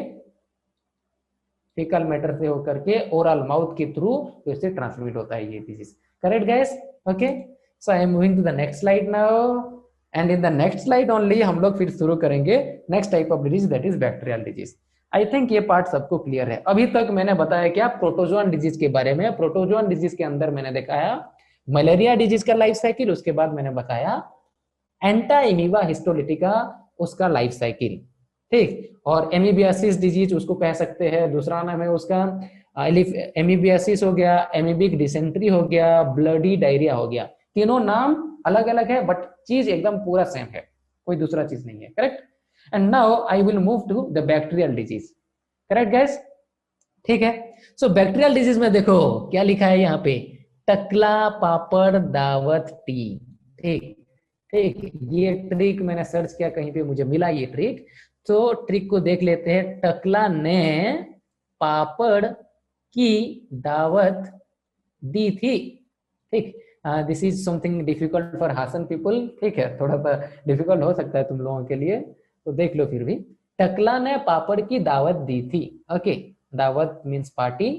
फीकल मैटर से होकर के ओरल माउथ के थ्रू तो इससे ट्रांसमिट होता है ये disease. Correct guys? Okay, so I am moving to the next slide now and in the next slide only हम लोग फिर शुरू करेंगे next type of disease, that is bacterial disease. I think ये पार्ट सबको क्लियर है। अभी तक मैंने बताया क्या, प्रोटोजोअन डिजीज के बारे में। प्रोटोजोअन डिजीज के अंदर मैंने दिखाया मलेरिया डिजीज का लाइफ साइकिल, उसके बाद मैंने बताया एंटाइमीबा हिस्टोलिटिका उसका लाइफ साइकिल, ठीक, और एमीबियासिस डिजीज उसको कह सकते हैं, दूसरा नाम है उसका एमीबियासिस हो गया, एमीबिक डिसेंट्री हो गया, ब्लडी डायरिया हो गया। तीनों नाम अलग अलग है बट चीज एकदम पूरा सेम है, कोई दूसरा चीज नहीं है। Correct? And now I will move to the bacterial disease. Correct guys? ठीक है। सो बैक्टीरियल डिजीज में देखो क्या लिखा है यहाँ पे, टकला पापड़ दावत टी। ठीक ठीक, ये ट्रिक मैंने सर्च किया कहीं पे, मुझे मिला ये ट्रिक, तो ट्रिक को देख लेते हैं। टकला ने पापड़ की दावत दी थी। ठीक, this is something difficult for Hasan people, ठीक है, थोड़ा सा डिफिकल्ट हो सकता है तुम लोगों के लिए, तो देख लो फिर भी। टकला ने पापड़ की दावत दी थी। ओके, दावत मीन्स पार्टी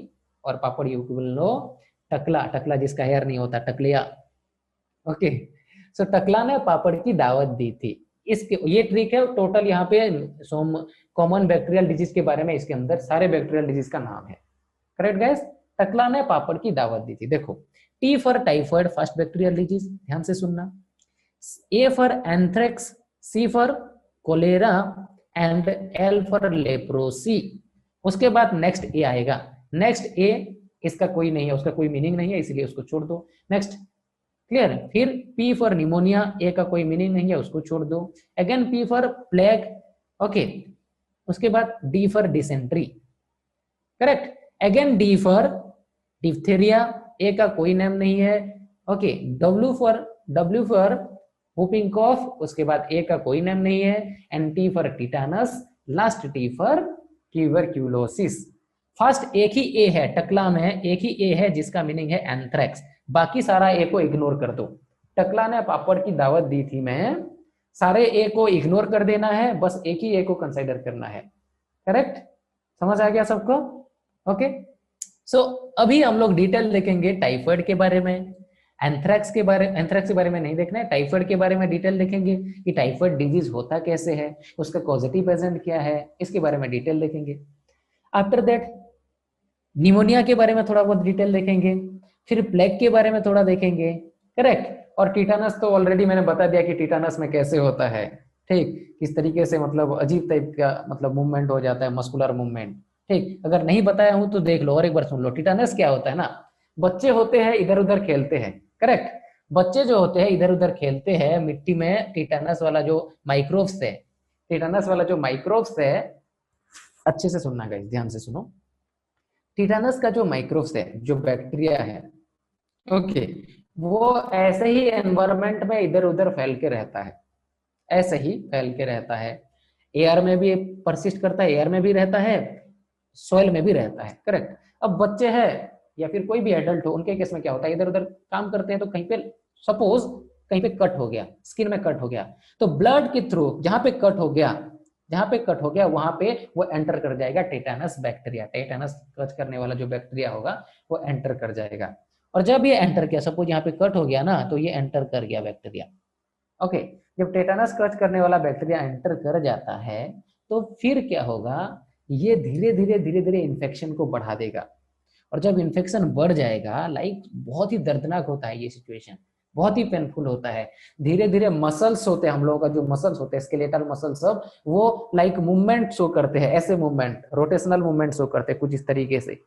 और पापड़ यू विल नो, टकला, टकला जिसका हेयर नहीं होता, टकलिया। ओके, सो टकला ने पापड़ की दावत दी थी। इसके ये ट्रिक है टोटल, यहाँ पे कॉमन बैक्टीरियल डिजीज के बारे में इसके अंदर सारे बैक्टीरियल डिजीज का नाम है। Correct guys? टकला ने पापड़ की दावत दी थी। देखो, T for typhoid, first bacterial disease, ध्यान से सुनना। A for anthrax, C for cholera and L for leprosy. उसके बाद नेक्स्ट ए आएगा। नेक्स्ट ए इसका कोई नहीं है, उसका कोई मीनिंग नहीं है, इसलिए उसको छोड़ दो। Next, clear. फिर पी फॉर निमोनिया, ए का कोई मीनिंग नहीं है, उसको छोड़ दो। Again P for plague, okay. उसके बाद D for dysentery, correct. Again D for diphtheria, A का कोई नेम नहीं है, okay. W for whooping cough, उसके बाद ए का कोई नेम नहीं है, and T for tetanus, last T for tuberculosis. First एक ही ए है, टकला में एक ही ए है जिसका मीनिंग है एंथ्रेक्स, बाकी सारा ए को इग्नोर कर दो। टकला ने पापड़ की दावत दी थी मैं, सारे ए को इग्नोर कर देना है, बस एक ही ए को कंसीडर करना है, करेक्ट। समझ आ गया सबको? ओके। सो अभी हम लोग डिटेल देखेंगे टाइफाइड के बारे में, एंथ्रेक्स के बारे में नहीं देखना है, टाइफाइड के बारे में डिटेल देखेंगे कि टाइफाइड डिजीज होता कैसे है, उसका कॉजेटिव एजेंट क्या है, इसके बारे में डिटेल देखेंगे। आफ्टर दैट निमोनिया के बारे में थोड़ा बहुत डिटेल देखेंगे, फिर प्लेग के बारे में थोड़ा देखेंगे, करेक्ट। और टीटानस तो ऑलरेडी मैंने बता दिया कि टीटानस में कैसे होता है, ठीक, किस तरीके से मतलब अजीब टाइप का मतलब मूवमेंट हो जाता है, मस्कुलर मूवमेंट, ठीक। अगर नहीं बताया हूं तो देख लो और एक बार सुन लो। टीटानस क्या होता है ना, बच्चे होते हैं इधर उधर खेलते हैं, करेक्ट। बच्चे जो होते हैं इधर उधर खेलते हैं मिट्टी में, टीटानस वाला जो माइक्रोब्स है, टीटानस वाला जो माइक्रोब्स है, अच्छे से सुनना गाइस, ध्यान से सुनो। टीटानस का जो माइक्रोब्स है, जो बैक्टीरिया है, ओके, वो ऐसे ही एनवायरमेंट में इधर उधर फैल के रहता है, ऐसे ही फैल के रहता है। एयर में भी परसिस्ट करता है, एयर में भी रहता है, सॉइल में भी रहता है, करेक्ट। अब बच्चे हैं या फिर कोई भी एडल्ट हो, उनके केस में क्या होता है, इधर उधर काम करते हैं तो कहीं पे सपोज कहीं पे कट हो गया, स्किन में कट हो गया, तो ब्लड के थ्रू जहां पे कट हो गया, वहां पे वो एंटर कर जाएगा टीटानस बैक्टीरिया, टीटानस कच करने वाला जो बैक्टीरिया होगा वो एंटर कर जाएगा। और जब ये एंटर किया, सपोज यहाँ पे कट हो गया ना, तो ये एंटर कर गया बैक्टीरिया, ओके। जब टेटानस कच करने वाला बैक्टीरिया एंटर कर जाता है तो फिर क्या होगा, ये धीरे धीरे इन्फेक्शन को बढ़ा देगा। और जब इन्फेक्शन बढ़ जाएगा, लाइक बहुत ही दर्दनाक होता है ये सिचुएशन, बहुत ही पेनफुल होता है। धीरे धीरे मसल्स होते हैं, हम लोगों का जो मसल्स होते हैं, स्केलेटल मसल सब, वो लाइक मूवमेंट शो करते हैं, ऐसे मूवमेंट, रोटेशनल मूवमेंट शो करते हैं कुछ इस तरीके से।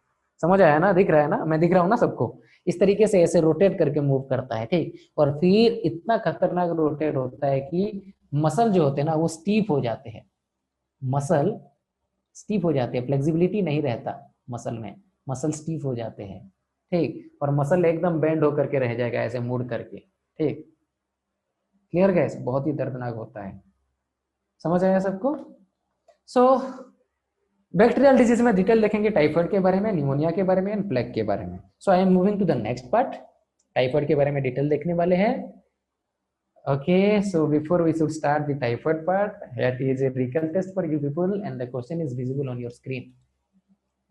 समझ आया ना, दिख रहा है ना, मैं दिख रहा हूँ ना सबको, इस तरीके से ऐसे रोटेट करके मूव करता है, ठीक। और फिर इतना खतरनाक रोटेट होता है कि मसल जो होते हैं ना वो स्टीफ हो जाते हैं, मसल स्टीफ हो जाते हैं, फ्लेक्सिबिलिटी नहीं रहता मसल में, मसल स्टीफ हो जाते हैं, ठीक। और मसल एकदम बेंड होकर के रह जाएगा ऐसे मुड़ करके, ठीक। क्लियर गैस, बहुत ही दर्दनाक होता है। समझ आया सबको? सो बैक्टीरियल डिजीज में डिटेल देखेंगे, टाइफाइड के बारे में, निमोनिया के बारे में एंड प्लेग के बारे में। So I am moving to the next part. Typhoid के बारे में डिटेल देखने वाले हैं, okay. So before we should start the typhoid part, that is a recall test for you people and the question is visible on your screen,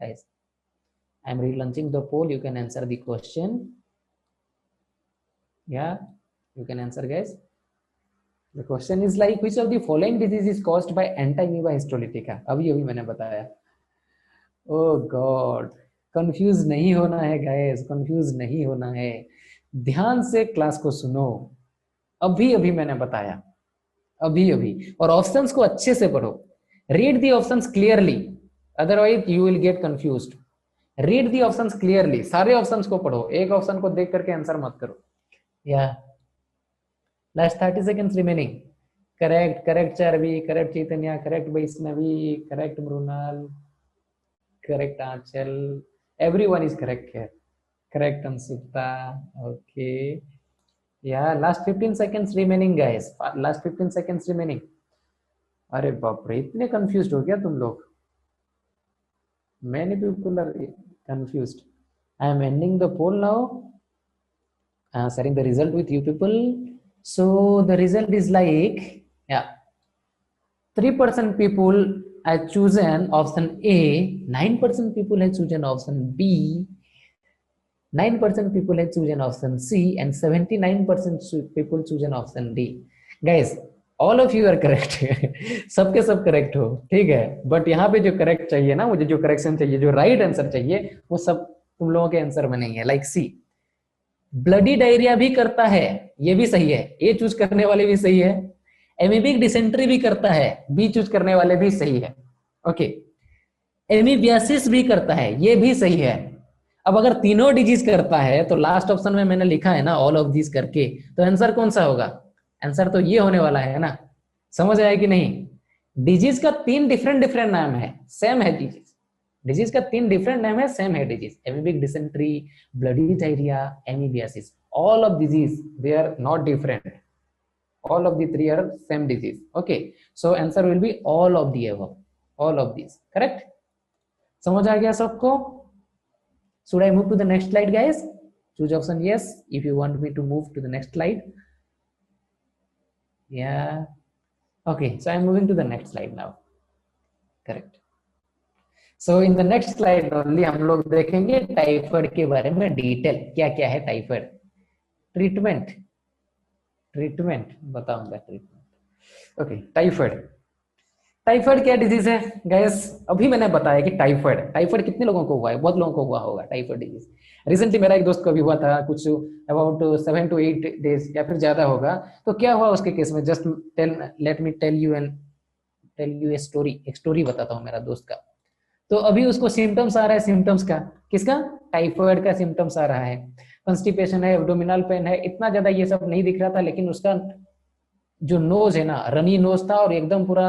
guys. I am relaunching the poll, you can answer the question, yeah, you can answer guys. The question is like, which of the following disease is caused by anti-amoeba histolytica? अभी मैंने बताया। Oh God, कंफ्यूज नहीं होना है गाइस, कंफ्यूज नहीं होना है, ध्यान से क्लास को सुनो। अभी मैंने बताया, अभी, और ऑप्शंस को अच्छे से पढ़ो, read the options clearly, otherwise you will get confused. Read the options clearly, सारे ऑप्शंस को पढ़ो, एक ऑप्शन को देख करके आंसर मत करो। Yeah last 30 seconds remaining. Correct Charvi, correct Chaitanya, correct Vaishnavi, correct Mrinal, correct Anchal, everyone is correct here, correct Anshuta, okay. Yeah last 15 seconds remaining guys, last 15 seconds remaining. अरे बाप रे, इतने कंफ्यूज्ड हो गया तुम लोग, many people are confused. I am ending the poll now, sharing the result with you people. So the result is like, yeah, 3% people have chosen option A, 9% people have chosen option B, 9% people have chosen option C, and 79% people chosen option D. Guys, all of you are correct. सबके सब करेक्ट हो, ठीक है। बट यहाँ पे जो करेक्ट चाहिए ना, मुझे जो करेक्शन चाहिए, जो राइट आंसर चाहिए, वो सब तुम लोगों के आंसर में नहीं है, लाइक सी। ब्लडी डायरिया भी करता है, ये भी सही है, ए चूज करने वाले भी सही है। एमीबिक डिसेंट्री भी करता है, बी चूज करने वाले भी सही है। ओके, एमीबियासिस भी करता है, ये भी सही है। अब अगर तीनों डिजीज करता है तो लास्ट ऑप्शन में मैंने लिखा है ना ऑल ऑफ दिस करके, तो आंसर कौन सा होगा? आंसर तो ये होने वाला है ना। समझ आया कि नहीं? डिजीज का तीन डिफरेंट डिफरेंट नाम है, सेम है डिजीज। डिजीज का तीन डिफरेंट नाम है, सेम है disease. Amoebic dysentery, bloody diarrhoea, amoebiasis, all of disease they are not different, all of the three are same disease. Okay, so answer will be all of the above, all of these, correct? समझ आ गया सबको? Should I move to the next slide, guys? Choose option yes if you want me to move to the next slide. Yeah, okay, so I'm moving to the next slide now, correct? So in the next slide only हम लोग देखेंगे टाइफाइड के बारे में डिटेल, क्या क्या है टाइफाइड। ट्रीटमेंट, ट्रीटमेंट बताऊंगा, ट्रीटमेंट। ओके, टाइफाइड, टाइफाइड क्या डिजीज है गैस? अभी मैंने बताया कि टाइफाइड, टाइफाइड कितने लोगों को हुआ है? बहुत लोगों को हुआ होगा टाइफाइड डिजीज। रिसेंटली मेरा एक दोस्त को भी हुआ था, कुछ अबाउट 7 to 8 days या फिर ज्यादा होगा। तो क्या हुआ उसके केस में, just let me tell you a story, एक स्टोरी बताता हूँ मेरा दोस्त का। तो अभी उसको सिम्टम्स आ रहा है, सिम्टम्स का, किसका? टाइफाइड का सिम्टम्स आ रहा है। कंस्टिपेशन है, एब्डोमिनल पेन है, इतना ज्यादा ये सब नहीं दिख रहा था, लेकिन उसका जो नोज है ना, रनी नोज था और एकदम पूरा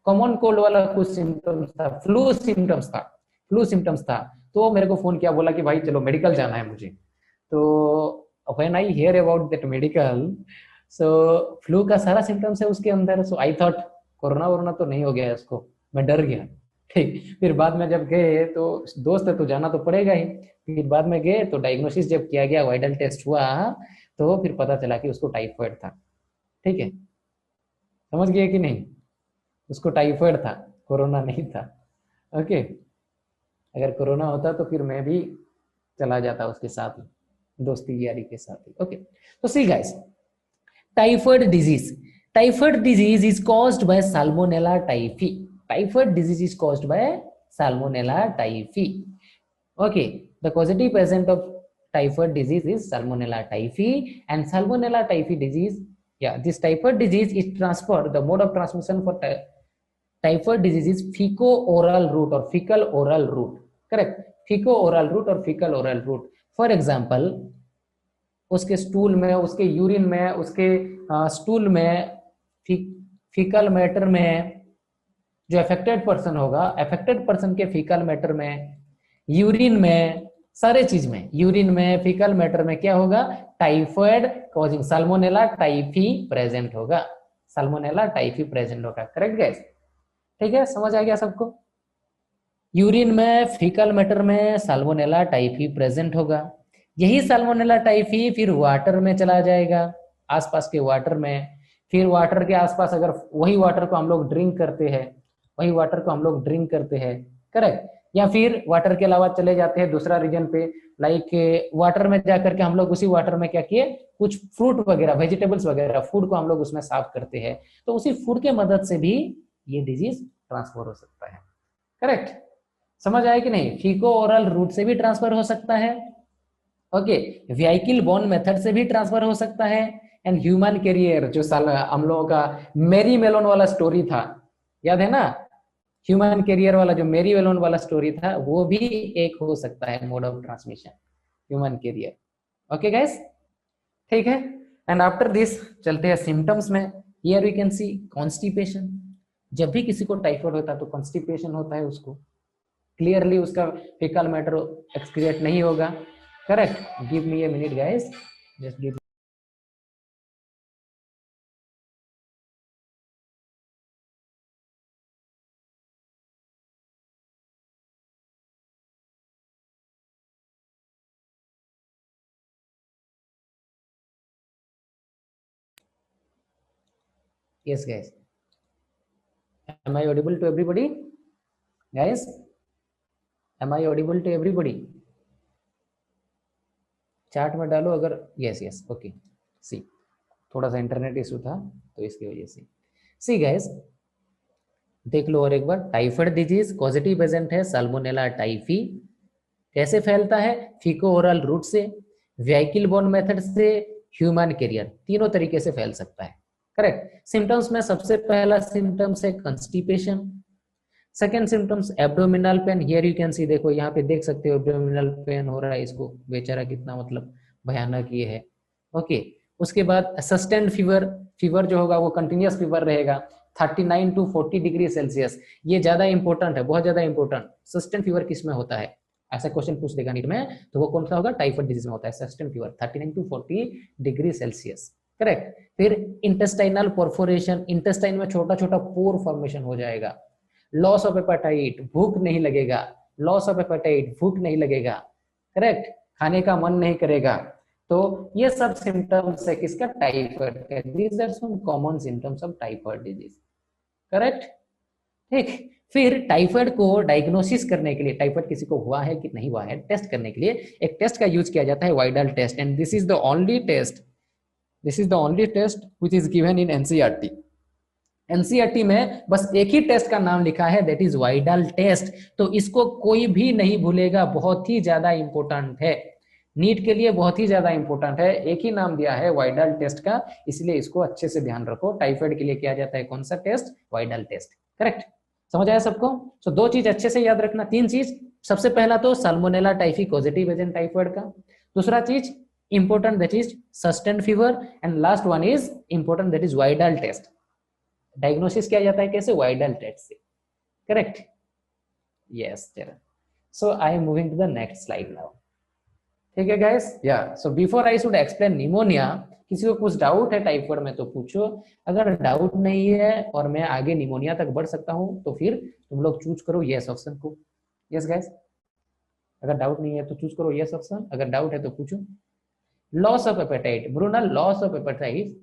कॉमन कोल्ड वाला कुछ सिम्टम्स था, फ्लू सिम्टम्स था, फ्लू सिम्टम्स था। तो मेरे को फोन किया, बोला कि भाई चलो मेडिकल जाना है मुझे। तो when I hear about that medical, so flu का सारा सिम्टम्स है उसके अंदर। सो आई थॉट कोरोना वोरोना तो नहीं हो गया है उसको, मैं डर गया। ठीक, फिर बाद में जब गए तो दोस्त है तो जाना तो पड़ेगा ही। फिर बाद में गए तो डायग्नोसिस जब किया गया, वाइडल टेस्ट हुआ, तो फिर पता चला कि उसको टाइफाइड था। ठीक है, समझ गए कि नहीं? उसको टाइफाइड था, कोरोना नहीं था। ओके, अगर कोरोना होता तो फिर मैं भी चला जाता उसके साथ, दोस्ती यारी के साथ ही। ओके, तो see guys, typhoid disease, typhoid disease is caused by salmonella typhi. Typhoid disease is caused by salmonella typhi. Okay, the causative agent of typhoid disease is Salmonella typhi, and Salmonella typhi disease, yeah, this typhoid disease is transferred. The mode of transmission for typhoid disease is fecal-oral route or fecal-oral route. Correct? Fecal-oral route or fecal-oral route. For example, उसके स्टूल में, उसके यूरिन में, उसके स्टूल में, फीकल मैटर में, जो अफेक्टेड पर्सन होगा, अफेक्टेड पर्सन के फीकल मैटर में, यूरिन में, सारे चीज में, यूरिन में, फीकल मैटर में क्या होगा? Typhoid causing salmonella typhi present होगा, साल्मोनेला टाइफी प्रेजेंट होगा। Correct guys? ठीक है, समझ आ गया सबको? यूरिन में, फीकल मैटर में साल्मोनेला टाइफी प्रेजेंट होगा। यही साल्मोनेला टाइफी फिर वाटर में चला जाएगा, आसपास के वाटर में। फिर वाटर के आसपास, अगर वही वाटर को हम लोग ड्रिंक करते हैं, वही वाटर को हम लोग ड्रिंक करते हैं, करेक्ट? या फिर वाटर के अलावा चले जाते हैं दूसरा रीजन पे, लाइक वाटर में जाकर के हम लोग उसी वाटर में क्या किए, कुछ फ्रूट वगैरह, वेजिटेबल्स वगैरह, फूड को हम लोग उसमें साफ करते हैं, तो उसी फूड के मदद से भी ये डिजीज ट्रांसफर हो सकता है। करेक्ट? समझ आया कि नहीं? फीको ओरल रूट से भी ट्रांसफर हो सकता है। ओके, व्हीकल बोन मेथड से भी ट्रांसफर हो सकता है। एंड ह्यूमन कैरियर, जो साल हम लोगों का मेरी मेलोन वाला स्टोरी था, याद है ना? ह्यूमन कैरियर वाला, जो मेरी मेलोन वाला स्टोरी था, वो भी एक हो सकता है mode of transmission, human carrier. Okay guys, ठीक है। एंड आफ्टर दिस चलते हैं सिम्टम्स में। Here we can see constipation. जब भी किसी को टाइफाइड होता है तो कॉन्स्टिपेशन होता है उसको, क्लियरली उसका फीकल मैटर एक्सक्रिएट नहीं होगा। Correct? Give me a minute guys, just give. Yes guys, am I audible to everybody? Guys, am I audible to everybody? Chat में डालो अगर, यस यस, ओके। सी, थोड़ा सा इंटरनेट इशू था तो इसकी वजह से। सी गाइस, देख लो और एक बार, टाइफाइड डिजीज पॉजिटिव एजेंट है साल्मोनेला टाइफी। कैसे फैलता है? फीको ओरल रूट से, व्हीकल बोर्न मेथड से, ह्यूमन कैरियर, तीनों तरीके से फैल सकता है। करेक्ट। सिम्टम्स में सबसे पहला सिम्टम्स है constipation, second symptoms abdominal pain, here you can सी, देखो यहाँ पे देख सकते हो एब्डोमिनल पेन हो रहा है इसको, बेचारा कितना मतलब भयानक ये है। ओके, उसके बाद सस्टेंड फीवर, फीवर जो होगा वो कंटिन्यूअस फीवर रहेगा 39 to 40 डिग्री सेल्सियस, ये ज्यादा इंपॉर्टेंट है, बहुत ज्यादा इंपॉर्टेंट। सस्टेंड फीवर किस में होता है, ऐसा क्वेश्चन पूछ देगा नीट में, तो वो कौन सा होगा? टाइफाइड डिजीज में होता है sustained fever 39 to 40 degree Celsius. Correct. फिर इंटेस्टाइनल परफोरेशन, इंटेस्टाइन में छोटा छोटा पोर फॉर्मेशन हो जाएगा। लॉस ऑफ एपेटाइट, भूख नहीं लगेगा, लॉस ऑफ एपेटाइट, भूख नहीं लगेगा। करेक्ट, खाने का मन नहीं करेगा। तो ये सब सिम्टम्स है किसका? टाइफाइड का। These are some common symptoms of typhoid disease. Correct, ठीक। फिर टाइफाइड को डायग्नोसिस करने के लिए, टाइफाइड किसी को हुआ है कि नहीं हुआ है, टेस्ट करने के लिए एक टेस्ट का यूज किया जाता है, Widal test, and this is the only test, this is the only test which is given in NCERT. NCERT में बस एक ही टेस्ट का नाम लिखा है, दैट इज वाइडल टेस्ट। तो इसको कोई भी नहीं भूलेगा, बहुत ही ज्यादा इंपॉर्टेंट है, नीट के लिए बहुत ही ज्यादा इंपॉर्टेंट है। एक ही नाम दिया है वाइडल टेस्ट का, इसलिए इसको अच्छे से ध्यान रखो। टाइफाइड के लिए किया जाता है कौन सा टेस्ट? Widal test. करेक्ट, समझ आया सबको? सो दो चीज अच्छे से याद रखना, तीन चीज। सबसे पहला तो salmonella typhi positive agent typhoid का, दूसरा चीज important that is sustained fever, and last one is important that is Widal test. Diagnosis किया जाता है कैसे? वाइडल टेस्ट से। Correct, yes Charan. So I am moving to the next slide now. ठीक है guys, yeah so before I should explain pneumonia, किसी को कुछ डाउट है टाइफाइड में तो पूछो, अगर डाउट नहीं है और मैं आगे निमोनिया तक बढ़ सकता हूं तो फिर तुम लोग चूज करो यस ऑप्शन को। यस गाइस, अगर डाउट नहीं है तो चूज करो यस ऑप्शन, अगर डाउट है तो पूछो। लॉस ऑफ एपेटाइट, ब्रूनल loss of appetite,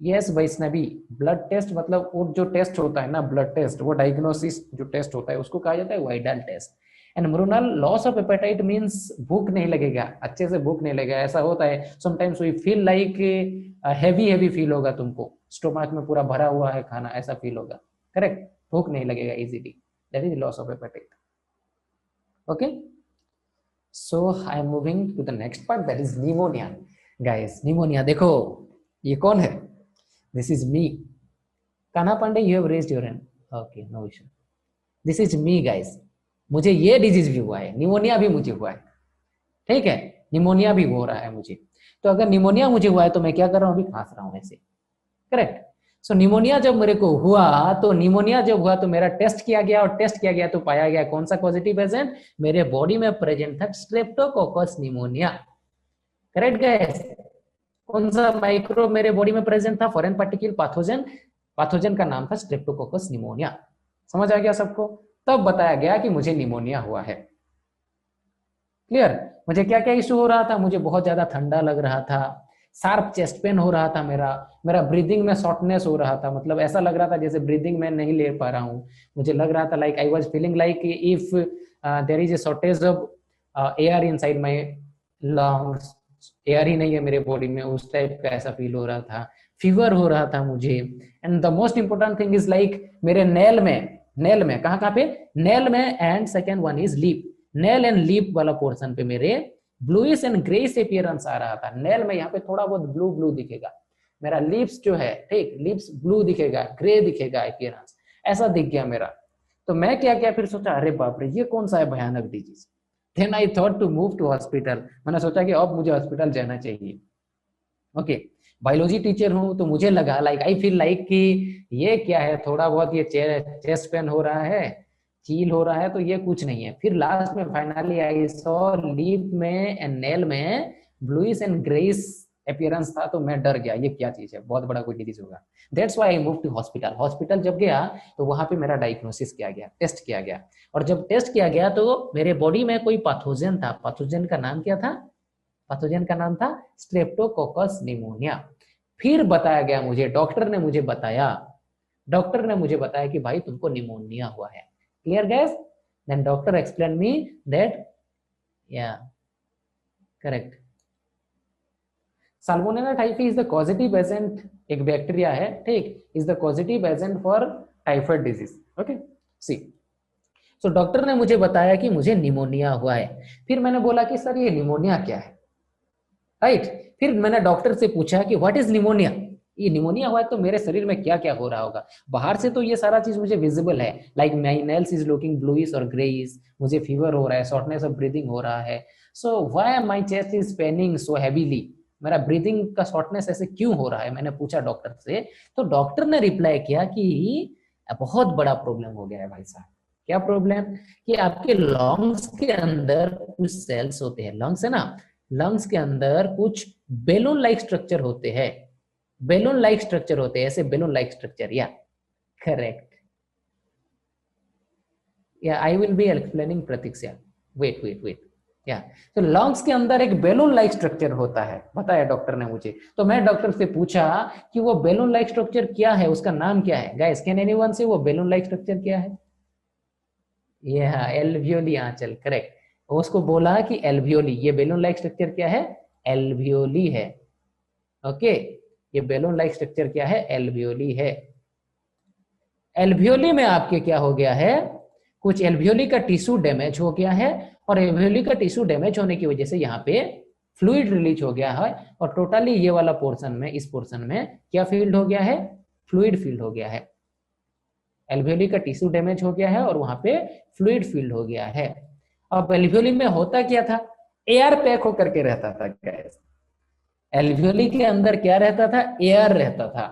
yes Vaishnavi, blood test मतलब वो जो टेस्ट होता है ना ब्लड टेस्ट, वो डायग्नोसिस जो टेस्ट होता है उसको कहा जाता है वाइडल टेस्ट। एंड म्यूरनल लॉस ऑफ एपेटाइट मींस भूख नहीं लगेगा, अच्छे से भूख नहीं लगेगा, ऐसा होता है sometimes we feel like heavy heavy feel होगा तुमको, स्टोमक में पूरा भरा हुआ है खाना, ऐसा फील होगा। करेक्ट, भूख नहीं लगेगा easily, that is loss of appetite. Okay, so I am moving to the next part, that is pneumonia. Guys pneumonia देखो, ये कौन है? This is me. Kana Pandey, you have raised your hand. Okay, no issue. This is me, guys. मुझे ये डिजीज भी हुआ है, निमोनिया भी मुझे हुआ है। ठीक है, निमोनिया भी हो रहा है मुझे। तो अगर निमोनिया मुझे हुआ है तो मैं क्या कर रहा हूँ? अभी खांस रहा हूँ ऐसे। करेक्ट। सो निमोनिया जब मेरे को हुआ, तो निमोनिया जब हुआ तो मेरा टेस्ट किया गया, और टेस्ट किया गया तो पाया गया कौन सा पॉजिटिव एजेंट? मेरे बॉडी में प्रेजेंट था स्ट्रेप्टोकोकस निमोनिया। करेक्ट गाइस, कौन सा माइक्रो मेरे बॉडी में प्रेजेंट था? फॉरेन पार्टिकल पैथोजन, पैथोजन का नाम था स्ट्रेप्टोकोकस निमोनिया। समझ आ गया सबको? तब बताया गया कि मुझे निमोनिया हुआ है। क्लियर? मुझे क्या क्या इशू हो रहा था? मुझे बहुत ज्यादा ठंडा लग रहा था, शार्प चेस्ट पेन हो रहा था, मेरा ब्रीदिंग में शॉर्टनेस हो रहा था, मतलब ऐसा लग रहा था जैसे ब्रीदिंग में नहीं ले पा रहा हूँ। मुझे लग रहा था like I was feeling like if there is a shortage of air inside my lungs, air ही नहीं है मेरे बॉडी में, उस टाइप का ऐसा फील हो रहा था। फीवर हो रहा था मुझे। And the most important thing is like मेरे नेल में कहाँ पे? नेल में, and second one is lip, nail and lip वाला पोर्शन पे मेरे ब्लूइश एंड ग्रेइश अपीयरेंस आ रहा था। नेल में यहाँ पे थोड़ा बहुत ब्लू ब्लू दिखेगा, मेरा लिप्स जो है, ठीक, लिप्स ब्लू दिखेगा, ग्रे दिखेगा अपीयरेंस, ऐसा दिख गया मेरा। तो मैं क्या किया फिर? सोचा अरे बाप रे, ये कौन सा है भयानक disease. Then I thought to move to hospital. मैंने सोचा कि अब मुझे हॉस्पिटल जाना चाहिए। ओके, बायोलॉजी टीचर हूँ तो मुझे लगा लाइक आई फील लाइक कि ये क्या है, थोड़ा बहुत ये चेस्ट पेन हो रहा है, चील हो रहा है, तो ये कुछ नहीं है। फिर लास्ट में फाइनली आई सॉ लिप में एंड नेल में ब्लूइश एंड ग्रेइश अपीयरेंस था, तो मैं डर गया, ये क्या चीज है, बहुत बड़ा कोई डिजीज होगा। That's why I move to hospital. Hospital जब गया तो वहां पे मेरा डायग्नोसिस किया गया, टेस्ट किया गया, और जब टेस्ट किया गया तो मेरे बॉडी में कोई पैथोजन था। पैथोजन का नाम क्या था? पैथोजन का नाम था स्ट्रेप्टोकोकस निमोनिया। फिर बताया गया मुझे, डॉक्टर ने मुझे बताया कि भाई तुमको निमोनिया हुआ है। Clear guys? Then doctor explain me that, yeah correct, salmonella typhi is the positive agent, एक बैक्टीरिया है, ठीक, is the positive agent for typhoid disease. Okay, see, तो डॉक्टर ने मुझे बताया कि मुझे निमोनिया हुआ है। फिर मैंने बोला कि सर ये निमोनिया क्या है, राइट। फिर मैंने डॉक्टर से पूछा कि व्हाट इज निमोनिया, ये निमोनिया हुआ है तो मेरे शरीर में क्या क्या हो रहा होगा। बाहर से तो ये सारा चीज मुझे विजिबल है, like my nails is looking bluish और ग्रेइश, मुझे फीवर हो रहा है, शॉर्टनेस ऑफ ब्रीदिंग हो रहा है। So why my chest is Penning so heavily, मेरा ब्रीदिंग का शॉर्टनेस ऐसे क्यों हो रहा है, मैंने पूछा डॉक्टर से। तो डॉक्टर ने रिप्लाई किया कि बहुत बड़ा प्रॉब्लम हो गया है भाई साहब। क्या प्रॉब्लम? कि आपके लंग्स के अंदर कुछ सेल्स होते हैं, लंग्स है ना, लंग्स के अंदर कुछ बेलून लाइक स्ट्रक्चर होते हैं, बेलून लाइक स्ट्रक्चर होते हैं, ऐसे balloon like structure, yeah correct, yeah I will be explaining Pratiksha, wait wait wait, या तो लंग्स के अंदर एक बेलून लाइक स्ट्रक्चर होता है, बताया डॉक्टर ने मुझे। तो मैं डॉक्टर से पूछा कि वो बेलून लाइक स्ट्रक्चर क्या है, उसका नाम क्या है। गाइस कैन एनीवन से वो बेलून लाइक स्ट्रक्चर क्या है? ये हाँ, एल्वियोली आंचल, करेक्ट। उसको बोला कि एल्वियोली, ये बेलून लाइक स्ट्रक्चर क्या है? एल्वियोली है। ओके, ये बेलून लाइक स्ट्रक्चर क्या है? एल्वियोली है। एल्वियोली में आपके क्या हो गया है, कुछ एल्वियोली का टिश्यू डैमेज हो गया है, और एल्वियोली का टिश्यू डैमेज होने की वजह से यहाँ पे फ्लूइड रिलीज हो गया है, और टोटली ये वाला पोर्शन में, इस पोर्शन में क्या फील्ड हो गया है? फ्लूइड फील्ड हो गया है। एल्वियोली का टिश्यू डैमेज हो गया है और वहां पे फ्लूइड फील्ड हो गया है। अब एल्वियोली में होता क्या था? एयर पैक होकर के रहता था गैस। एल्वियोली के अंदर क्या रहता था? एयर रहता था।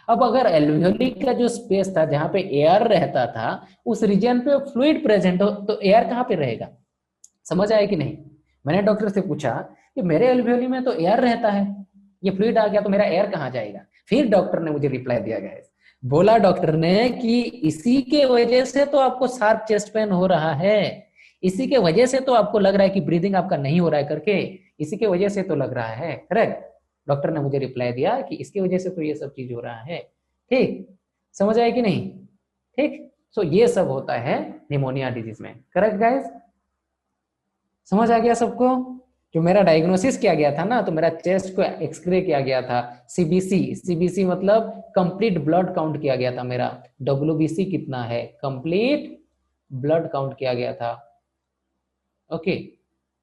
अब अगर एल्वियोली का जो स्पेस था जहां पे एयर रहता था, उस रीजन पे फ्लूइड प्रेजेंट हो, तो एयर कहां पे रहेगा? समझ आया कि नहीं? मैंने डॉक्टर से पूछा कि मेरे एल्वियोली में तो एयर रहता है, ये फ्लूइड आ गया तो मेरा एयर कहां जाएगा? फिर डॉक्टर ने मुझे रिप्लाई दिया गया, बोला डॉक्टर ने कि इसी के वजह से तो आपको शार्प चेस्ट पेन हो रहा है, इसी के वजह से तो आपको लग रहा है कि ब्रीदिंग आपका नहीं हो रहा है करके, इसी के वजह से तो लग रहा है, करेक्ट। डॉक्टर ने मुझे रिप्लाई दिया कि इसकी वजह से तो ये सब चीज हो रहा है। ठीक, समझ आया कि नहीं? ठीक, सो ये सब होता है निमोनिया डिजीज में, करेक्ट गाइस? समझ आ गया सबको? जो मेरा डायग्नोसिस किया गया था ना, तो मेरा चेस्ट को एक्सरे किया गया था, सीबीसी, सीबीसी मतलब कंप्लीट ब्लड काउंट किया गया था मेरा, डब्ल्यूबीसी कितना है, कंप्लीट ब्लड काउंट किया गया था। ओके,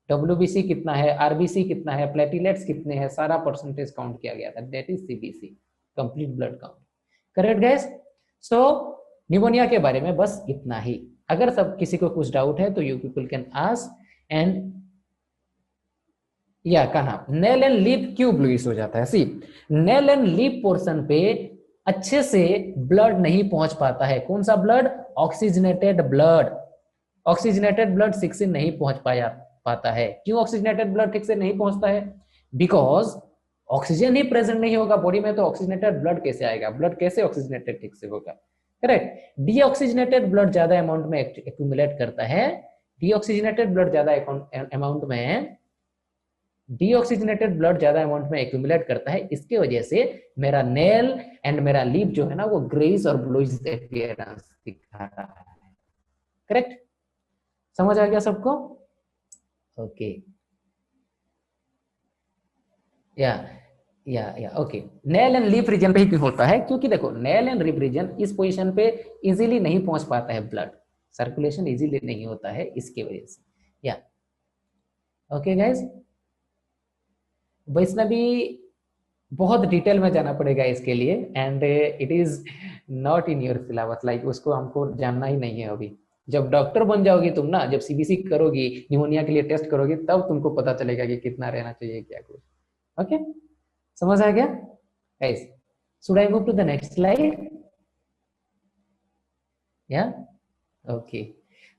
डब्ल्यूबीसी कितना है, आरबीसी कितना है, प्लेटिलेट्स कितने हैं, सारा परसेंटेज काउंट किया गया था, that is CBC, complete blood count, correct guys? So pneumonia के बारे में बस इतना ही। अगर सब किसी को कुछ डाउट है तो you people can ask. And या कहा नेल एंड लिप क्यों ब्लूइश हो जाता है? सी, नेल एंड लिप पोर्शन पे अच्छे से ब्लड नहीं पहुंच पाता है। कौन सा blood? Oxygenated blood. Oxygenated blood ठीक से नहीं पहुंच पाता है। क्यों ऑक्सीजनेटेड ब्लड ठीक से नहीं पहुंचता है? बिकॉज ऑक्सीजन ही प्रेजेंट नहीं होगा बॉडी में, तो ऑक्सीजनेटेड ब्लड कैसे आएगा? ब्लड कैसे ऑक्सीजनेटेड ठीक से होगा? करेक्ट। डीऑक्सीजनेटेड ब्लड ज्यादा अमाउंट में एक्यूमुलेट करता है, डीऑक्सीजनेटेड ब्लड ज्यादा अमाउंट में, डीऑक्सीजनेटेड ब्लड ज्यादा अमाउंट में एक्यूमुलेट करता है, इसके वजह से मेरा नेल एंड मेरा लिप जो है ना, वो ग्रेइश और ब्लूइश अपीयरेंस दिखा रहा है, करेक्ट? समझ आ गया सबको? Okay, yeah okay. Nail and lip region पे ही क्यों होता है? क्योंकि देखो नेल एंड लिप रीजन इस पोजीशन पे इजीली नहीं पहुंच पाता है, ब्लड सर्कुलेशन इजीली नहीं होता है, इसकी वजह से। या ओके गाइस, वैष्णवी बहुत डिटेल में जाना पड़ेगा इसके लिए, and it is not in your syllabus, like उसको हमको जानना ही नहीं है अभी। जब डॉक्टर बन जाओगी तुम ना, जब सीबीसी करोगी, निमोनिया के लिए टेस्ट करोगी, तब तुमको पता चलेगा कि कितना रहना चाहिए, क्या कुछ। ओके, समझ आ गया guys? Should I move to the next slide? Yeah okay,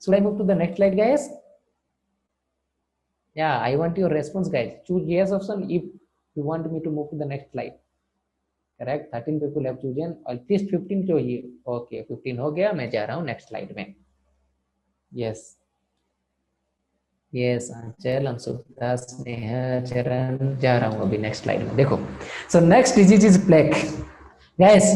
should I move to the next slide guys? Yeah, I want your response guys. Choose yes option if you want me to move to the next slide. Correct, 13 people have chosen, at least 15 चाहिए। Okay, 15 हो गया, मैं जा रहा हूँ नेक्स्ट स्लाइड में। यस यस, अंचल, अंशुता, स्नेहा, चरण, जा रहा हूँ अभी नेक्स्ट स्लाइड में। देखो, so next disease is plague guys.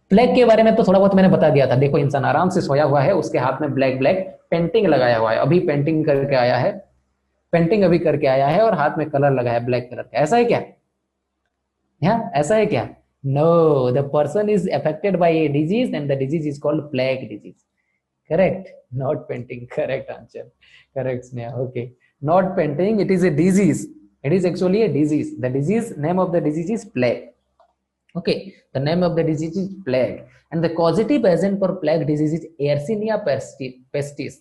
Plague के बारे में तो थोड़ा बहुत मैंने बता दिया था। देखो, इंसान आराम से सोया हुआ है, उसके हाथ में ब्लैक ब्लैक पेंटिंग लगाया हुआ है, अभी पेंटिंग करके आया है, पेंटिंग अभी करके आया है, और हाथ में कलर लगा है ब्लैक कलर का। ऐसा है क्या? ऐसा है क्या? No, the person is affected by a disease and the disease is called plague disease. Correct. Not painting. Correct answer. Correct, Sneha. Okay. Not painting. It is a disease. It is actually a disease. The disease, name of the disease is plague. Okay. The name of the disease is plague. And the causative agent for plague disease is Yersinia pestis.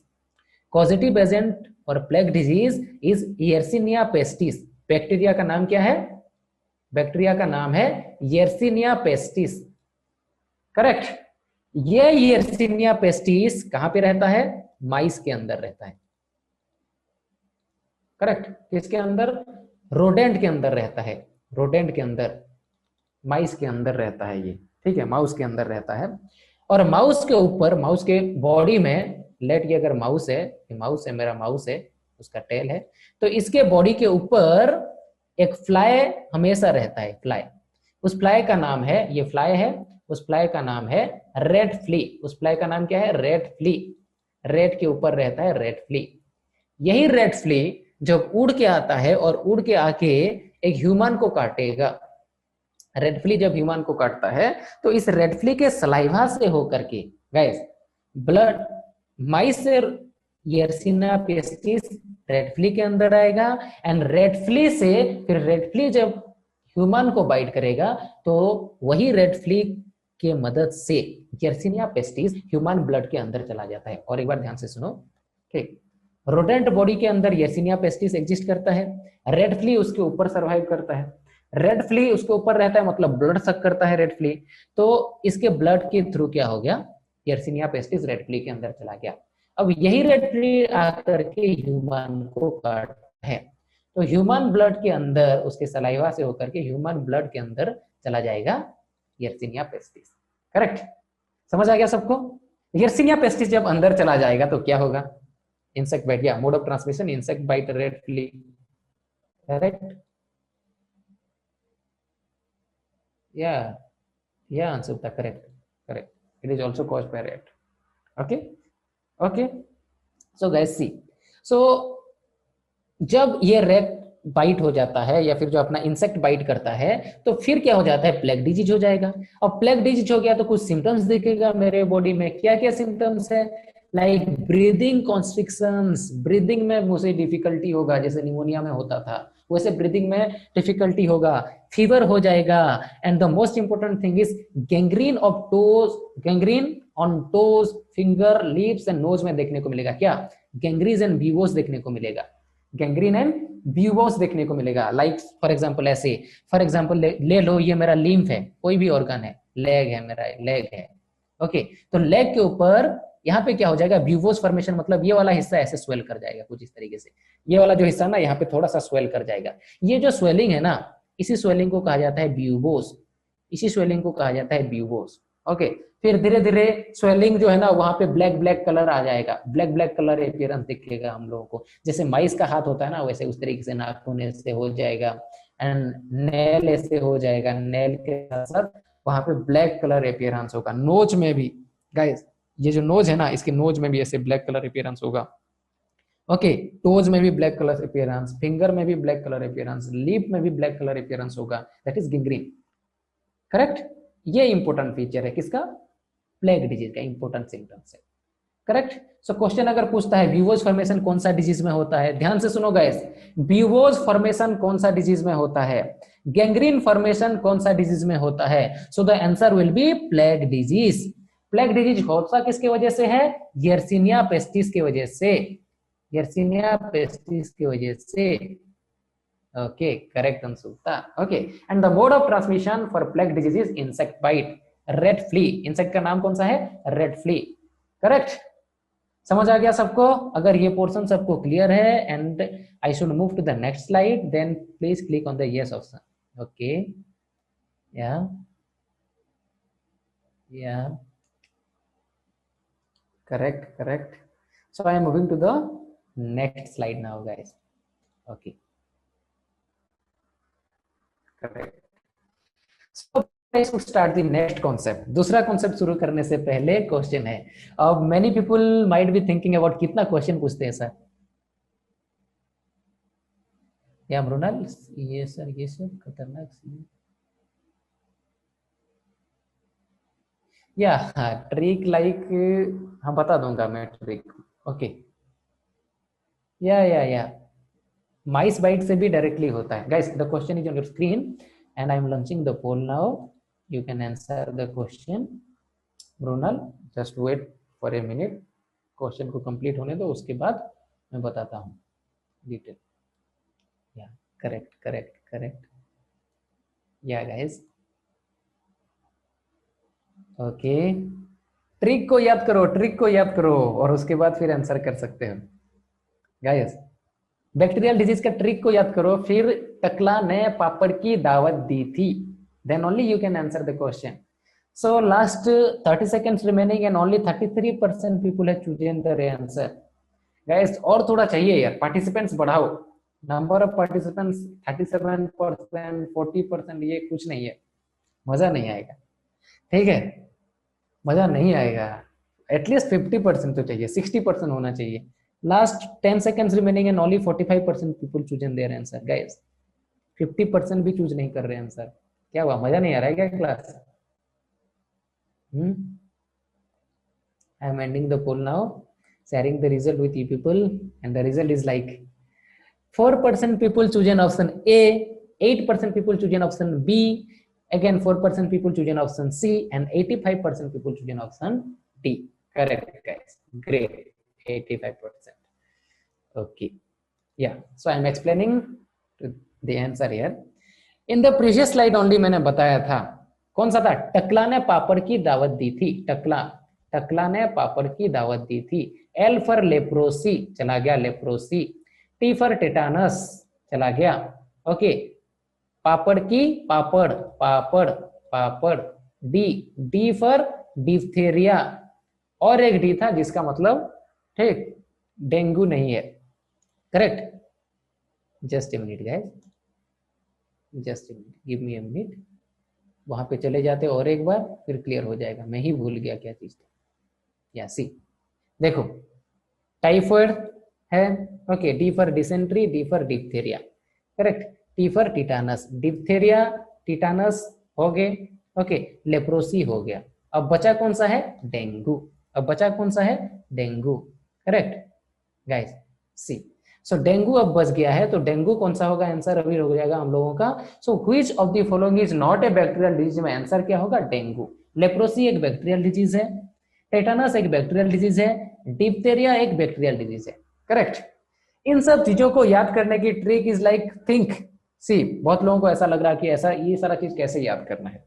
Causative agent for plague disease is Yersinia pestis. Bacteria का नाम क्या है? बैक्टीरिया का नाम है Yersinia pestis. करेक्ट. ये Yersinia pestis कहां पे रहता है? माइस के अंदर रहता है. करेक्ट. किसके अंदर? रोडेंट के अंदर रहता है. रोडेंट के अंदर, माइस के अंदर रहता है ये. ठीक है, माउस के अंदर रहता है. और माउस के ऊपर, माउस के बॉडी में, लेट ये अगर माउस है, ये माउस है, मेरा माउस है, उसका टेल है, तो इसके बॉडी के ऊपर एक फ्लाई हमेशा रहता है. फ्लाई, उस फ्लाई का नाम है, ये फ्लाई है, उस फ्लाई का नाम है रेड फ्ली. उस फ्लाई का नाम क्या है? Red flee. रेड के ऊपर रहता है रेड फ्ली. यही रेड फ्ली जब उड़ के आता है और उड़ के आके एक ह्यूमन को काटेगा, रेड फ्ली जब ह्यूमन को काटता है तो इस रेड फ्ली के सलाइवा से होकर के गाइस ब्लड माइस से Yersinia pestis रेड फ्ली के अंदर आएगा. एंड रेड फ्ली से फिर रेड फ्ली जब ह्यूमन को बाइट करेगा तो वही रेड फ्ली के मदद से Yersinia pestis ह्यूमन ब्लड के अंदर चला जाता है. और एक बार ध्यान से सुनो. ठीक, रोडेंट बॉडी के अंदर Yersinia pestis एग्जिस्ट करता है. रेड फ्ली उसके ऊपर सर्वाइव करता है. रेड फ्ली उसके ऊपर रहता है, मतलब ब्लड सक करता है रेड फ्ली. तो इसके ब्लड के थ्रू क्या हो गया? Yersinia pestis रेड फ्ली के अंदर चला गया. अब यही रेड फ्ली आकर के ह्यूमन को काटता है तो ह्यूमन ब्लड के अंदर, उसके सलाइवा से होकर के ह्यूमन ब्लड के अंदर चला जाएगा Yersinia pestis. करेक्ट. समझ आ गया सबको? Yersinia pestis जब अंदर चला जाएगा तो क्या होगा? Insect bite. Yeah mode of transmission insect bite rat flea. Correct. Yeah, Ansupta, correct. It is also caused by rat. Okay. So guys, see. So जब ये रेट बाइट हो जाता है या फिर जो अपना इंसेक्ट बाइट करता है तो फिर क्या हो जाता है? प्लेग डिजीज हो जाएगा. और प्लेग डिजीज हो गया तो कुछ सिम्टम्स दिखेगा मेरे बॉडी में. क्या क्या सिम्टम्स है? Like breathing constrictions. ब्रीदिंग में मुझे डिफिकल्टी होगा, जैसे निमोनिया में होता था वैसे ब्रीदिंग में डिफिकल्टी होगा. फीवर हो जाएगा. And the most important thing is gangrene of toes. Gangrene on toes, finger, lips and nose में देखने को मिलेगा. क्या? गैंग्रीज एंड बीवोस देखने को मिलेगा. गैंग्रीन एंड ब्यूबोस देखने को मिलेगा. लाइक फॉर एग्जांपल ऐसे, फॉर एग्जांपल ले लो, ये मेरा लिम्फ है, कोई भी ऑर्गन है, लेग है, मेरा लेग है. ओके, तो लेग के ऊपर यहाँ पे क्या हो जाएगा? ब्यूबोस फॉर्मेशन, मतलब ये वाला हिस्सा ऐसे स्वेल कर जाएगा कुछ इस तरीके से. ये वाला जो हिस्सा ना यहाँ पे थोड़ा सा स्वेल कर जाएगा. ये जो स्वेलिंग है ना, इसी स्वेलिंग को कहा जाता है ब्यूबोस. इसी स्वेलिंग को कहा जाता है ब्यूबोस. ओके, फिर धीरे धीरे स्वेलिंग जो है ना वहां पे ब्लैक कलर आ जाएगा. ब्लैक कलर अपीयरेंस दिखेगा हम लोगों को. जैसे माइस का हाथ होता है ना, वैसे उस तरीके से नाखून ऐसे हो जाएगा. एंड नेल ऐसे हो जाएगा. नेल के साथ वहां पे ब्लैक कलर अपीयरेंस होगा. नोज में भी गाइस, ये जो नोज है ना, इसके नोज में भी ऐसे ब्लैक कलर अपीयरेंस होगा. ओके, टोज में भी ब्लैक कलर अपीयरेंस, फिंगर में भी ब्लैक कलर अपीयरेंस, लिप में भी ब्लैक कलर अपीयरेंस होगा. That is gangrene. करेक्ट. ये इंपॉर्टेंट फीचर है किसका? प्लेग डिजीज का इंपॉर्टेंट सिम्टम्स है. करेक्ट. सो क्वेश्चन अगर पूछता है ब्यूबोस फॉर्मेशन कौन सा डिजीज में होता है, ध्यान से सुनो गाइस. ब्यूबोस फॉर्मेशन कौन सा डिजीज में होता है? गैंग्रीन फॉर्मेशन कौन सा डिजीज में होता है? So the answer will be plague disease. Plague disease होता किसके वजह से है? Yersinia pestis की वजह से. Yersinia pestis की वजह से. Okay, correct Ansupta. Okay, and the mode of transmission for plague disease is insect bite. Red flea. Insect का नाम कौन सा है? Red flea. करेक्ट. समझ आ गया सबको? अगर ये पोर्शन सबको क्लियर है and I should move to the next slide, then please click on the yes option. Okay, yeah correct. So I am moving to the next slide now guys. Okay, correct. So I should start the next concept. दूसरा कॉन्सेप्ट शुरू करने से पहले क्वेश्चन है. अब many people might be thinking about कितना क्वेश्चन पूछते हैं सर. या मृणाल, ये सर ये सब खतरनाक. या ट्रिक लाइक, हाँ बता दूंगा मैं ट्रिक। ओके, या माइस बाइट से भी डायरेक्टली होता है। Guys the question is on your screen and I am launching the poll now, you can answer the question. Brunel just wait for a minute, question को कंप्लीट होने दो, उसके बाद मैं बताता हूँ detail. Yeah correct correct correct, yeah guys okay, trick को याद करो, ट्रिक को याद करो और उसके बाद फिर आंसर कर सकते हो गाइस। बैक्टीरियल डिजीज का ट्रिक को याद करो, फिर टकला ने पापड़ की दावत दी थी, then only you can answer the question. So last 30 seconds remaining and only 33% people have chosen the answer. Guys और थोड़ा चाहिए यार, पार्टिसिपेंट्स बढ़ाओ, नंबर ऑफ पार्टिसिपेंट्स 37%, 40%, ये कुछ नहीं है, मजा नहीं आएगा, ठीक है, मजा नहीं आएगा। एटलीस्ट 50% तो चाहिए, 60% होना चाहिए। Last 10 seconds remaining and only 45% people choose their answer guys, 50% भी चूज नहीं कर रहे आंसर, क्या हुआ, मजा नहीं आ रहा है क्या class? I am ending the poll now, sharing the result with you people, and the result is like 4% people choose an option A, 8% people choose an option B, again 4% people choose an option C, and 85% people choose an option D. Correct guys, great, 85%. Okay, yeah, so I am explaining the answer here. In the previous slide only मैंने बताया था, कौन सा था, टकला ने पापड़ की दावत दी थी, टकला ने पापड़ की दावत दी थी। एल फॉर लेप्रोसी, चला गया लेप्रोसी। टी फॉर टेटानस, चला गया। ओके, पापड़ की, papad papad papad. D, D for diphtheria, और एक डी था जिसका मतलब, ठीक, डेंगू नहीं है। Correct, just a minute guys, just a minute, give me a minute, वहां पे चले जाते और एक बार, फिर क्लियर हो जाएगा, मैं ही भूल गया क्या चीज था। या सी, देखो टाइफॉइड है, okay, D for dysentery, D for diphtheria, correct. T for tetanus, diphtheria tetanus हो गए, ओके, लेप्रोसी हो गया। अब बचा कौन सा है, डेंगू, अब बचा कौन सा है, डेंगू, करेक्ट गाइस। सी, सो डेंगू अब बच गया है, तो डेंगू कौन सा होगा, आंसर अभी हो जाएगा हम लोगों का। So which of the following is not a bacterial disease, में आंसर क्या होगा, डेंगू। लेप्रोसी एक बैक्टीरियल डिजीज है, टेटानस एक बैक्टीरियल डिजीज है, डिप्थेरिया एक बैक्टीरियल डिजीज है, करेक्ट। इन सब चीजों को याद करने की ट्रिक इज लाइक थिंक। सी, बहुत लोगों को ऐसा लग रहा है कि ऐसा ये सारा चीज कैसे याद करना है।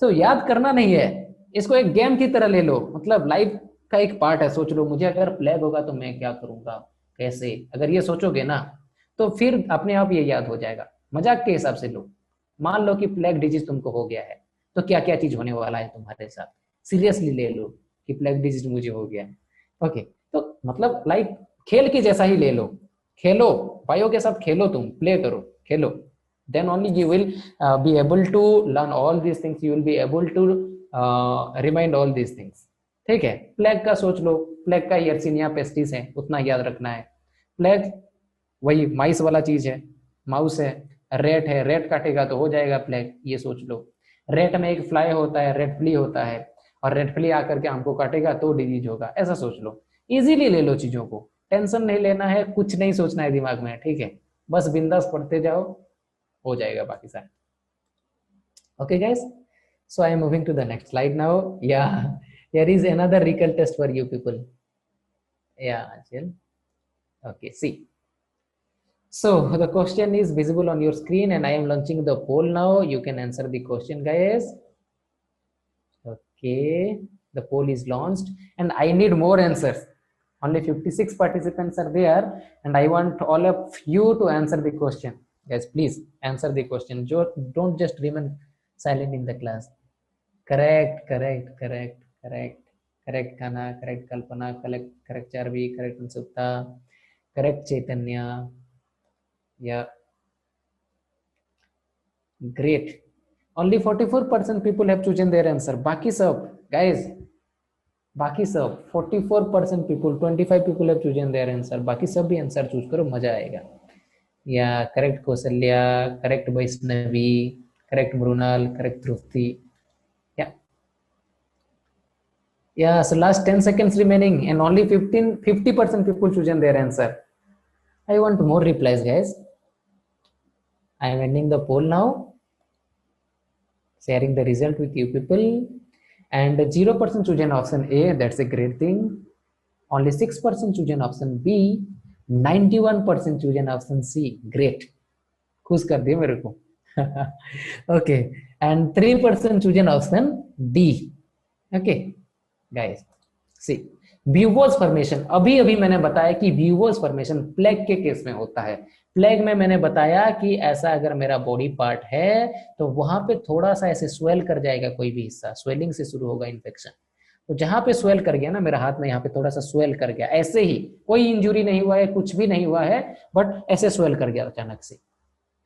तो याद करना नहीं है, इसको एक गेम की तरह ले लो, मतलब लाइफ का एक पार्ट है। सोच लो, मुझे अगर प्लेग होगा तो मैं क्या करूंगा, कैसे, अगर ये सोचोगे ना, तो फिर अपने आप ये याद हो जाएगा। मजाक के हिसाब से लो, मान लो कि प्लेग डिजीज तुमको हो गया है, तो क्या क्या चीज होने वाला है तुम्हारे साथ, सीरियसली ले लो कि प्लेग डिजीज मुझे हो गया है। ओके, तो मतलब लाइक खेल के जैसा ही ले लो, खेलो, बायो के साथ खेलो, तुम प्ले करो, खेलो, then only you will be able to learn all these things, you will be able to remind all these things, ठीक है। प्लेग का सोच लो, प्लेग का यर्सिनिया पेस्टिस है, उतना याद रखना है। प्लेग वही माइस वाला चीज है, माउस है, रेट काटेगा तो हो जाएगा प्लेग, ये सोच लो। रेट में एक फ्लाई होता है, रेड फ्ली होता है, और रेड फ्ली आकर के हमको काटेगा तो डिजीज होगा, ऐसा सोच लो। इजीली ले लो चीजों को, टेंशन नहीं लेना है, कुछ नहीं सोचना है दिमाग में, ठीक है, बस बिंदास पढ़ते जाओ, हो जाएगा बाकी सारा। Okay guys, so I am moving to the next slide now. Yeah, here is another recall test for you people. Yeah, Achal. Okay, see, so the question is visible on your screen and I am launching the poll now, you can answer the question guys. Okay, the poll is launched and I need more answers. Only 56 participants are there and I want all of you to answer the question. Guys, please answer the question. Don't just remain silent in the class. Correct, correct, correct, correct, correct Kana, correct Kalpana, correct Charvi, correct Ansupta, correct Chaitanya. Yeah, great. Only 44% people have chosen their answer. Baki sab, guys, बाकी सब 44% people, 25 people have chosen their answer, बाकी सब भी आंसर चूज करो, मजा आएगा। Yeah correct Kaushalya, correct Vaishnavi, correct Mrinal, correct Dhruvati. Yeah Yeah, so last 10 seconds remaining and only 50% people chosen their answer. I want more replies, guys. I am ending the poll now, sharing the result with you people. And 0% chosen option A, that's a great thing. Only 6% chosen option B, 91% chosen option C. Great. खुश कर दिया मेरे को. Okay, and 3% chosen option D. Okay, guys, see, bubos formation अभी अभी मैंने बताया कि ब्यूबोस फॉर्मेशन प्लेग के केस में होता है. प्लेग में मैंने बताया कि ऐसा अगर मेरा बॉडी पार्ट है तो वहां पे थोड़ा सा ऐसे स्वेल कर जाएगा, कोई भी हिस्सा स्वेलिंग से शुरू होगा इन्फेक्शन. तो जहां पे स्वेल कर गया ना, मेरा हाथ में यहाँ पे थोड़ा सा स्वेल कर गया, ऐसे ही कोई इंजुरी नहीं हुआ है, कुछ भी नहीं हुआ है, बट ऐसे स्वेल कर गया अचानक से.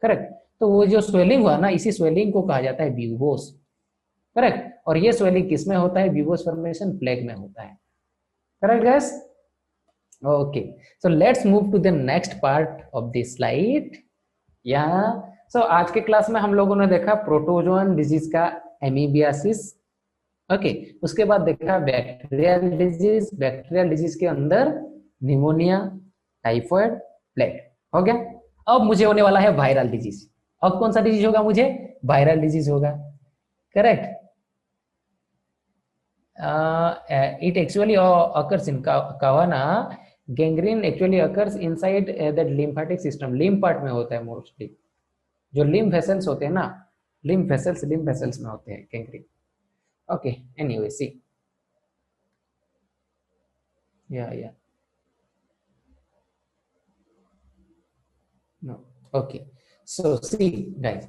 करेक्ट. तो वो जो स्वेलिंग हुआ ना, इसी स्वेलिंग को कहा जाता है ब्यूबोस. करेक्ट. और ये स्वेलिंग किस में होता है? ब्यूबोस फॉर्मेशन प्लेग में होता है. Correct, guys? Okay, so let's move to the next part of this slide. Yeah, so आज के क्लास में हम लोगों ने देखा प्रोटोजोन डिजीज का एमीबियासिस. ओके, उसके बाद देखा बैक्टीरियल डिजीज. बैक्टीरियल डिजीज के अंदर निमोनिया, टाइफॉइड, प्लेग. हो गया. अब मुझे होने वाला है वायरल डिजीज. अब कौन सा डिजीज होगा? मुझे वायरल डिजीज होगा. Correct. It actually occurs in Kawana. Gangrene actually occurs inside that lymphatic system. lymph part में होता है मोस्टली. जो lymph vessels होते हैं ना, lymph vessels में होते हैं gangrene. Okay, anyway, see. Yeah. No. Okay. So see, guys,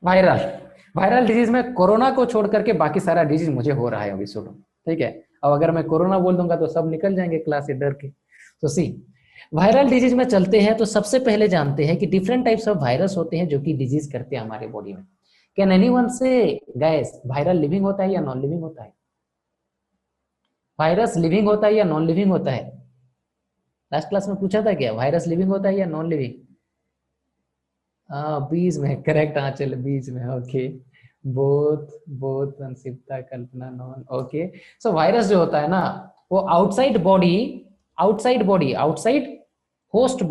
viral disease में कोरोना को छोड़ करके बाकी सारा डिजीज मुझे हो रहा है अभी. सुनो, ठीक है. अब अगर मैं कोरोना बोल दूंगा तो सब निकल जाएंगे क्लास से डर के. तो सी, वायरल डिजीज में चलते हैं तो सबसे पहले जानते हैं कि डिफरेंट टाइप्स ऑफ वायरस होते हैं जो कि डिजीज करते हैं हमारे बॉडी में. कैन एनीवन से गाइस, वायरल लिविंग होता है या नॉन लिविंग होता है? वायरस लिविंग होता है या नॉन लिविंग होता है? लास्ट क्लास में पूछा था क्या, वायरस लिविंग होता है या नॉन लिविंग? बीज में. करेक्ट. हाँ, चलो बीज में. ओके, बोथ संक्षिप्ता, कल्पना, नॉन. ओके, सो वायरस जो होता है ना, वो आउटसाइड होस्ट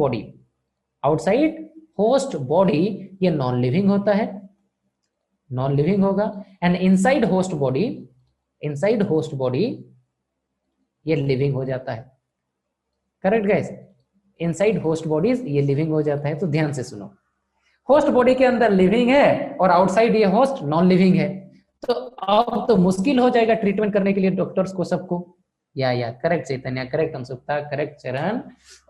बॉडी ये नॉन लिविंग होता है, नॉन लिविंग होगा. एंड इनसाइड होस्ट बॉडी ये लिविंग हो जाता है. Correct guys. Inside host bodies ये लिविंग हो जाता है. तो ध्यान से सुनो, होस्ट बॉडी के अंदर लिविंग है और आउटसाइड ये होस्ट नॉन लिविंग है. तो अब तो मुश्किल हो जाएगा ट्रीटमेंट करने के लिए डॉक्टर्स को सबको. या करेक्ट चैतन्य, करेक्ट अंशुप्ता, करेक्ट चरण.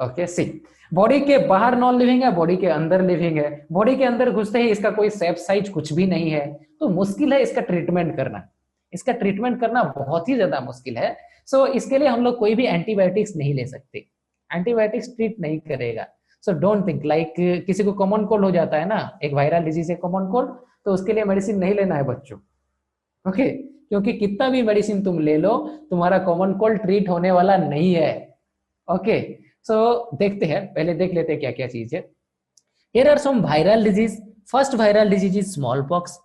ओके, सी, बॉडी के बाहर नॉन लिविंग है, बॉडी के अंदर लिविंग है. बॉडी के अंदर घुसते ही इसका कोई शेप साइज कुछ भी नहीं है, तो मुश्किल है इसका ट्रीटमेंट करना. इसका ट्रीटमेंट करना बहुत ही ज्यादा मुश्किल है. सो इसके लिए हम लोग कोई भी एंटीबायोटिक्स नहीं ले सकते. एंटीबायोटिक्स ट्रीट नहीं करेगा. सो डोंट थिंक लाइक किसी को कॉमन कोल्ड हो जाता है ना, एक वायरल डिजीज है कॉमन कोल्ड, तो उसके लिए मेडिसिन नहीं लेना है बच्चों. ओके, क्योंकि कितना भी मेडिसिन तुम ले लो, तुम्हारा कॉमन कोल्ड ट्रीट होने वाला नहीं है. ओके, सो देखते हैं, पहले देख लेते हैं क्या क्या चीज है. Here are some viral disease. First viral disease is smallpox.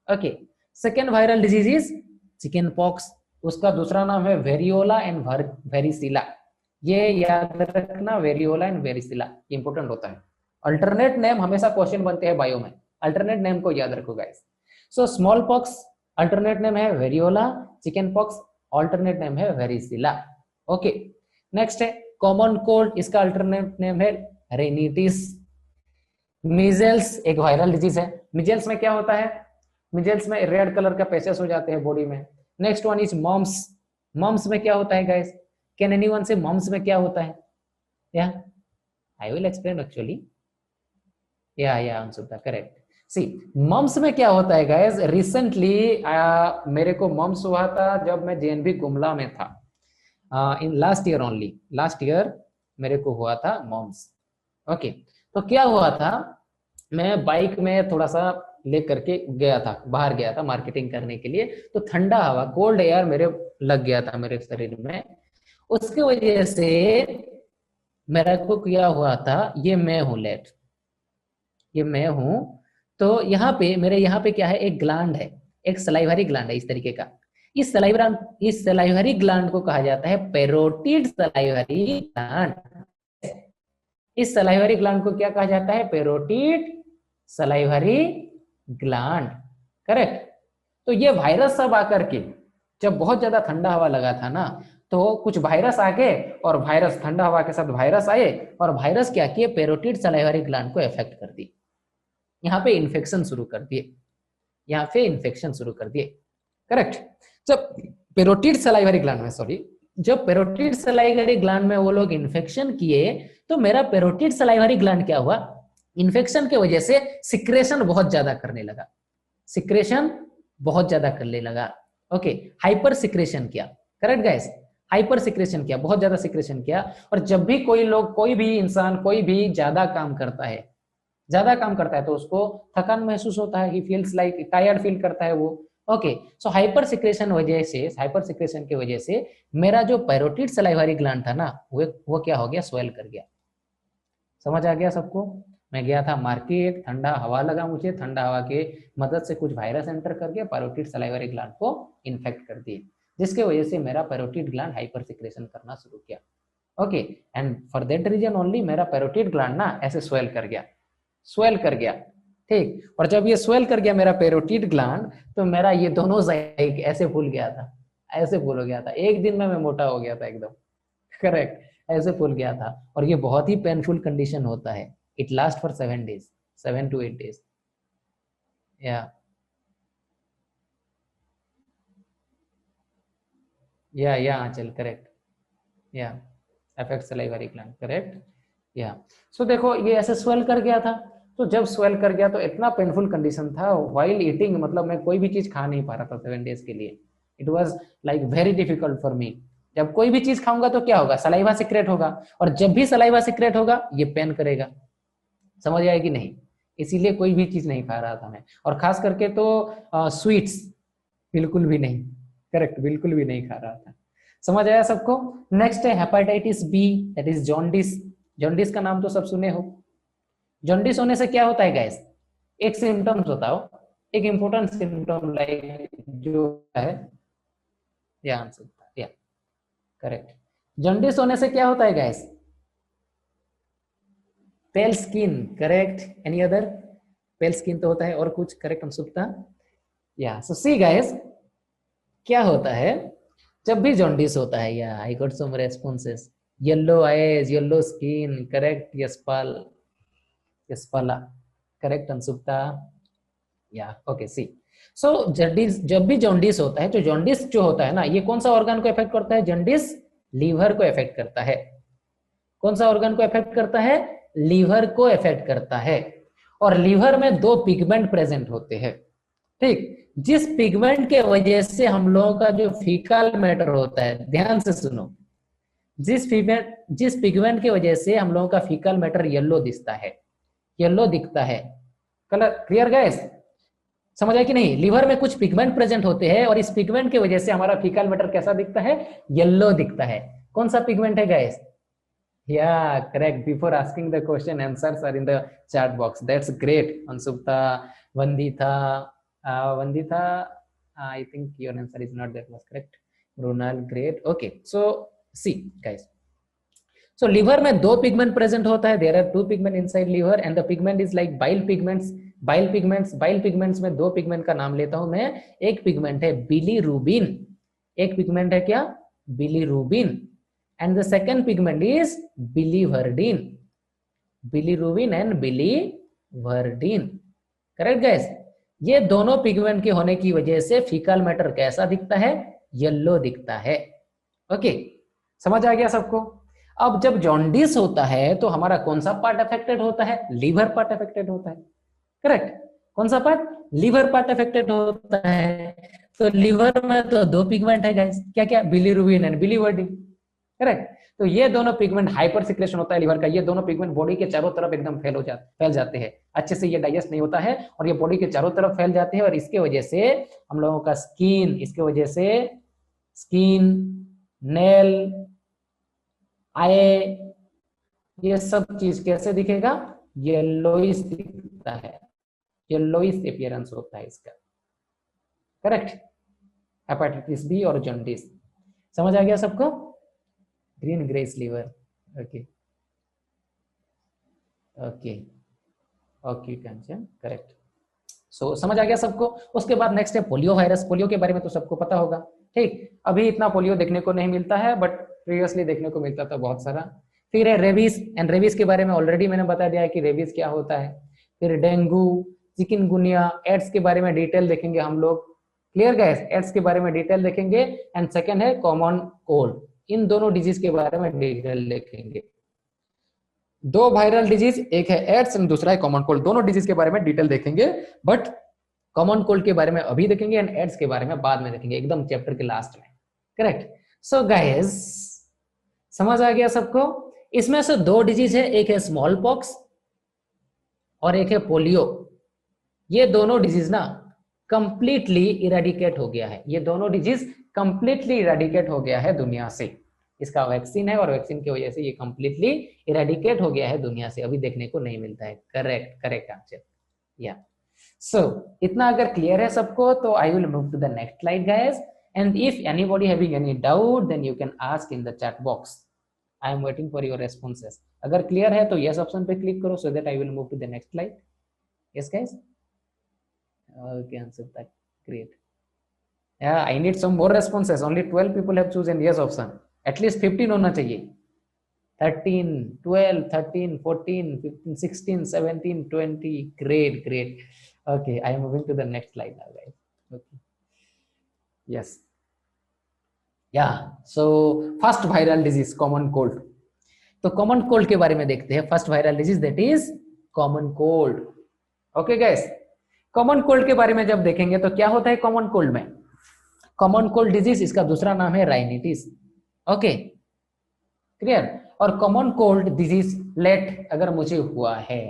Okay, second viral disease is chicken pox. उसका दूसरा नाम है वेरियोला एंड वेरिसिला. ये याद रखना, वेरियोला एंड वेरिसिला इंपोर्टेंट होता है. अल्टरनेट नेम हमेशा क्वेश्चन बनते हैं बायो में, अल्टरनेट नेम को याद रखो guys. So smallpox alternate name है variola, chickenpox alternate name है वेरिसिला. ओके, नेक्स्ट है कॉमन कोल्ड. इसका अल्टरनेट नेम है रेनिटिस. मीजल्स एक वायरल डिजीज है. मीजल्स में क्या होता है? मीजल्स में रेड कलर का पैचेस हो जाते हैं बॉडी में. Next one is mumps. Mumps में क्या होता है guys? Can anyone say mumps में क्या होता है? Yeah I will explain actually. या अंशुता, करेक्ट. सी, मम्स में क्या होता है गाइस? रिसेंटली मेरे को मम्स हुआ था जब मैं जेएनबी गुमला में था. In last year only, last year मेरे को हुआ था मम्स. ओके, तो क्या हुआ था, मैं बाइक में थोड़ा सा लेकर के गया था, बाहर गया था मार्केटिंग करने के लिए. तो ठंडा हवा, कोल्ड एयर मेरे लग गया था मेरे शरीर में. उसकी वजह से मेरा को क्या हुआ था, ये मैं हूं लेट, ये मैं हूं. तो यहाँ पे मेरे यहाँ पे क्या है, एक ग्लैंड है, एक सलाइवरी ग्लैंड है इस तरीके का. इस सलाइवरी ग्लैंड को कहा जाता है पैरोटिड सलाइवरी ग्लैंड। इस सलाइवरी ग्लैंड को क्या कहा जाता है? Parotid salivary gland. करेक्ट। तो ये वायरस सब आकर के, जब बहुत ज्यादा ठंडा हवा लगा था ना, तो कुछ वायरस आ गए और वायरस, ठंडा हवा के साथ वायरस आए और वायरस क्या किए? पैरोटिड सलाइवरी ग्लैंड को इफेक्ट कर दी, यहाँ पे इन्फेक्शन शुरू कर दिए, यहाँ पे इन्फेक्शन शुरू कर दिए। करेक्ट। जब पैरोटिड सलाइवरी ग्लैंड में, सॉरी, जब पैरोटिड सलाइवरी ग्लैंड में वो लोग इन्फेक्शन किए, तो मेरा पैरोटिड सलाइवरी ग्लैंड क्या हुआ? इन्फेक्शन की वजह से सिक्रेशन बहुत ज्यादा करने लगा, सिक्रेशन बहुत ज्यादा करने लगा। ओके, हाइपर सिक्रेशन किया। करेक्ट गाइस, हाइपर सिक्रेशन किया, बहुत ज्यादा सिक्रेशन किया। और जब भी कोई लोग, कोई भी इंसान, कोई भी ज्यादा काम करता है, ज्यादा काम करता है, तो उसको थकान महसूस होता है, he feels like tired feel करता है वो। ओके, सो हाइपर सिक्रेशन वजह से, हाइपर सिक्रेशन की वजह से मेरा जो पैरोटिड सलाइवरी ग्लैंड था ना, वो क्या हो गया? स्वेल कर गया। समझ आ गया सबको? मैं गया था मार्केट, ठंडा हवा लगा मुझे, ठंडा हवा के मदद से कुछ वायरस एंटर करके पैरोटिड सलाइवरी ग्लैंड को इन्फेक्ट कर दिए, जिसके वजह से मेरा पैरोटिड ग्लैंड हाइपर सिक्रेशन करना शुरू किया। Okay, and for that reason only मेरा पैरोटिड ग्लैंड ना ऐसे स्वेल कर गया, स्वेल कर गया। ठीक, और जब ये स्वेल कर गया मेरा पैरोटिड ग्लैंड, तो मेरा ये दोनों साइड ऐसे फूल गया था, ऐसे फूल हो गया था। एक दिन में मैं मोटा हो गया था एकदम। करेक्ट, ऐसे फूल गया था। और ये बहुत ही पेनफुल कंडीशन होता है। It last for 7 days, 7 to 8 days। या आंचल, करेक्ट। या अफेक्ट सलाइवरी ग्लैंड, करेक्ट। या सो देखो, ये ऐसे स्वेल कर गया था। तो जब स्वेल कर गया तो इतना पेनफुल कंडीशन था, व्हाइल ईटिंग, मतलब मैं कोई भी चीज खा नहीं पा रहा था 7 days के लिए। It was like very difficult for me. जब कोई भी चीज खाऊंगा तो क्या होगा? सलाइवा सिक्रेट होगा, और जब भी सलाइवा सिक्रेट होगा ये पेन करेगा। समझ आए कि नहीं? इसीलिए कोई भी चीज नहीं खा रहा था मैं, और खास करके तो स्वीट्स बिल्कुल भी नहीं। करेक्ट, बिल्कुल भी नहीं खा रहा था। समझ आया सबको? नेक्स्ट है hepatitis B, that is jaundice. Jaundice का नाम तो सब सुने हो। जॉन्डिस होने से क्या होता है गाइस? एक सिम्टम्स बताओ, एक इंपॉर्टेंट सिम्टम लाइक जो है, या आंसर, या करेक्ट। जॉन्डिस होने से क्या होता है गाइस? पेल स्किन, करेक्ट। Any other? पेल स्किन तो होता है, और कुछ? करेक्ट अंशुप्ता? या सो सी गाइस, क्या होता है जब भी जॉन्डिस होता है? Yeah I got some responses. Yellow eyes, yellow skin, correct. Yashpal, Yashpala, correct अंशुप्ता? या ओके, सी। सो जॉन्डिस, जब भी जॉन्डिस होता है, तो जॉन्डिस जो होता है ना, ये कौन सा ऑर्गन को इफेक्ट करता है? जॉन्डिस लीवर को इफेक्ट करता है। कौन सा ऑर्गन को इफेक्ट करता है? लीवर को इफेक्ट करता है। और लीवर में दो पिगमेंट प्रेजेंट होते हैं। ठीक, जिस पिगमेंट के वजह से हम लोगों का जो फीकल मैटर होता है, ध्यान से सुनो, जिस पिगमेंट की वजह से हम लोगों का फीकल मैटर येलो दिखता है, येलो दिखता है। Colour clear guys? समझ आया कि नहीं? लीवर में कुछ पिगमेंट प्रेजेंट होते हैं, और इस पिगमेंट की वजह से हमारा फीकल मैटर कैसा दिखता है? येलो दिखता है। कौन सा पिगमेंट है guys? Yeah, correct. Before asking the question, answers are in the chat box. That's great. Ansupta, Vandita, Vandita, I think your answer is not that much correct. Ronald, great. Okay, so see, guys. So liver में दो पिगमेंट प्रेजेंट होता है. There are two pigment inside liver, and the pigment is like bile pigments. Bile pigments, bile pigments में दो पिगमेंट का नाम लेता हूं मैं. एक पिगमेंट है बिलीरुबिन. एक पिगमेंट है क्या? Bilirubin. And the second pigment is biliverdin. Bilirubin and biliverdin. Correct guys? ये दोनों पिगमेंट के होने की वजह से फीकल मैटर कैसा दिखता है? येलो दिखता है। ओके, समझ आ गया सबको? अब जब जॉन्डिस होता है तो हमारा कौन सा पार्ट अफेक्टेड होता है? लीवर पार्ट अफेक्टेड होता है। करेक्ट, कौन सा पार्ट? लीवर पार्ट अफेक्टेड होता है। तो लीवर में तो दो पिगमेंट है गाइस, क्या क्या? Bilirubin and biliverdin. करेक्ट, तो ये दोनों पिगमेंट, हाइपर सिक्रेशन होता है लीवर का, ये दोनों पिगमेंट बॉडी के चारों तरफ एकदम फैल जाते हैं, अच्छे से ये डाइजेस्ट नहीं होता है, और ये बॉडी के चारों तरफ फैल जाते हैं, और इसके वजह से हम लोगों का स्किन, इसके वजह से स्किन, नेल, आई, ये सब चीज कैसे दिखेगा? येलोइश दिखता है, येलोइश अपीयरेंस होता है इसका। करेक्ट, हेपेटाइटिस बी और जॉन्डिस। समझ आ गया सबको? Green grace liver, okay okay okay Kanchan, correct. So समझ आ गया सबको? उसके बाद नेक्स्ट है पोलियो वायरस। पोलियो के बारे में तो सबको पता होगा, ठीक। अभी इतना पोलियो देखने को नहीं मिलता है, बट प्रीवियसली देखने को मिलता था बहुत सारा। फिर है रेबीज, एंड रेबीज के बारे में ऑलरेडी मैंने बता दिया है कि रेबीज क्या होता है। फिर डेंगू, चिकनगुनिया, एड्स के बारे में डिटेल देखेंगे हम लोग। Clear guys? एड्स के बारे में डिटेल देखेंगे। एंड सेकेंड है कॉमन कोल्ड। इन दोनों डिजीज के बारे में डिटेल देखेंगे। दो वायरल डिजीज, एक है एड्स एंड दूसरा है कॉमन कोल्ड। दोनों डिजीज के बारे में डिटेल देखेंगे, बट कॉमन कोल्ड के बारे में अभी देखेंगे एंड एड्स के बारे में बाद में देखेंगे, एकदम चैप्टर के लास्ट में। करेक्ट? सो गाइस, समझ आ गया सबको? इसमें से दो डिजीज है, एक है स्मॉल पॉक्स और एक है पोलियो। ये दोनों डिजीज ना कंप्लीटली इरेडिकेट हो गया है। ये दोनों डिजीज कंप्लीटली इरेडिकेट हो गया है दुनिया से। इसका वैक्सीन है और वैक्सीन की वजह से ये कंप्लीटली इरेडिकेट हो गया है दुनिया से, अभी देखने को नहीं मिलता है। Correct, correct answer. Yeah so इतना अगर क्लियर है सबको, तो I will move to the next slide guys, and if anybody having any doubt then you can ask in the chat box. I am waiting for your responses. अगर क्लियर है तो यस ऑप्शन पे क्लिक करो, so that I will move to the next slide. Yes guys, okay answer that, great. Yeah, I need some more responses. Only 12 people have chosen yes option. At least 15 होना चाहिए। 13, 12, 13, 14, 15, 16, 17, 20. Great, great. Okay, I am moving to the next slide now, guys. Okay. Yes. Yeah. So first viral disease, common cold. तो common cold के बारे में देखते हैं। First viral disease, that is common cold. Okay, guys. Common cold के बारे में जब देखेंगे तो क्या होता है common cold में? कॉमन कोल्ड डिजीज, इसका दूसरा नाम है राइनिटिस। Okay, clear? और कॉमन कोल्ड डिजीज लेट अगर मुझे हुआ है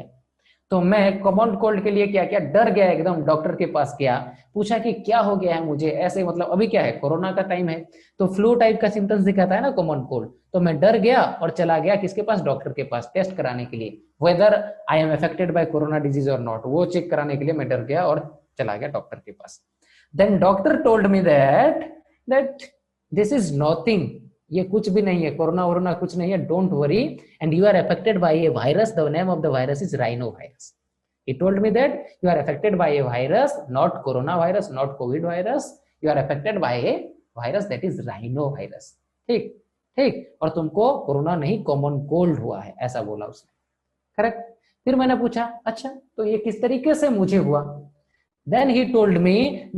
तो मैं कॉमन कोल्ड के लिए क्या क्या डर गया, एकदम डॉक्टर के पास गया, पूछा कि क्या हो गया है मुझे ऐसे, मतलब अभी क्या है कोरोना का टाइम है तो फ्लू टाइप का सिम्टम्स दिखाता है ना कॉमन कोल्ड। तो मैं डर गया और चला गया किसके पास? डॉक्टर के पास, टेस्ट कराने के लिए, whether I am affected by corona disease और नॉट। वो चेक कराने के लिए मैं डर गया और चला गया डॉक्टर के पास। Then doctor told me that this is nothing, ये कुछ भी नहीं है, कोरोना वोरोना कुछ नहीं है, don't worry, and you are affected by a virus. The name of the virus is rhinovirus. He told me that you are affected by a virus, not coronavirus, not COVID virus. You are affected by a virus that is rhinovirus. ठीक ठीक, और तुमको कोरोना नहीं कॉमन कोल्ड हुआ है, ऐसा बोला उसने। करेक्ट? फिर मैंने पूछा अच्छा तो ये किस तरीके से मुझे हुआ? Then he told me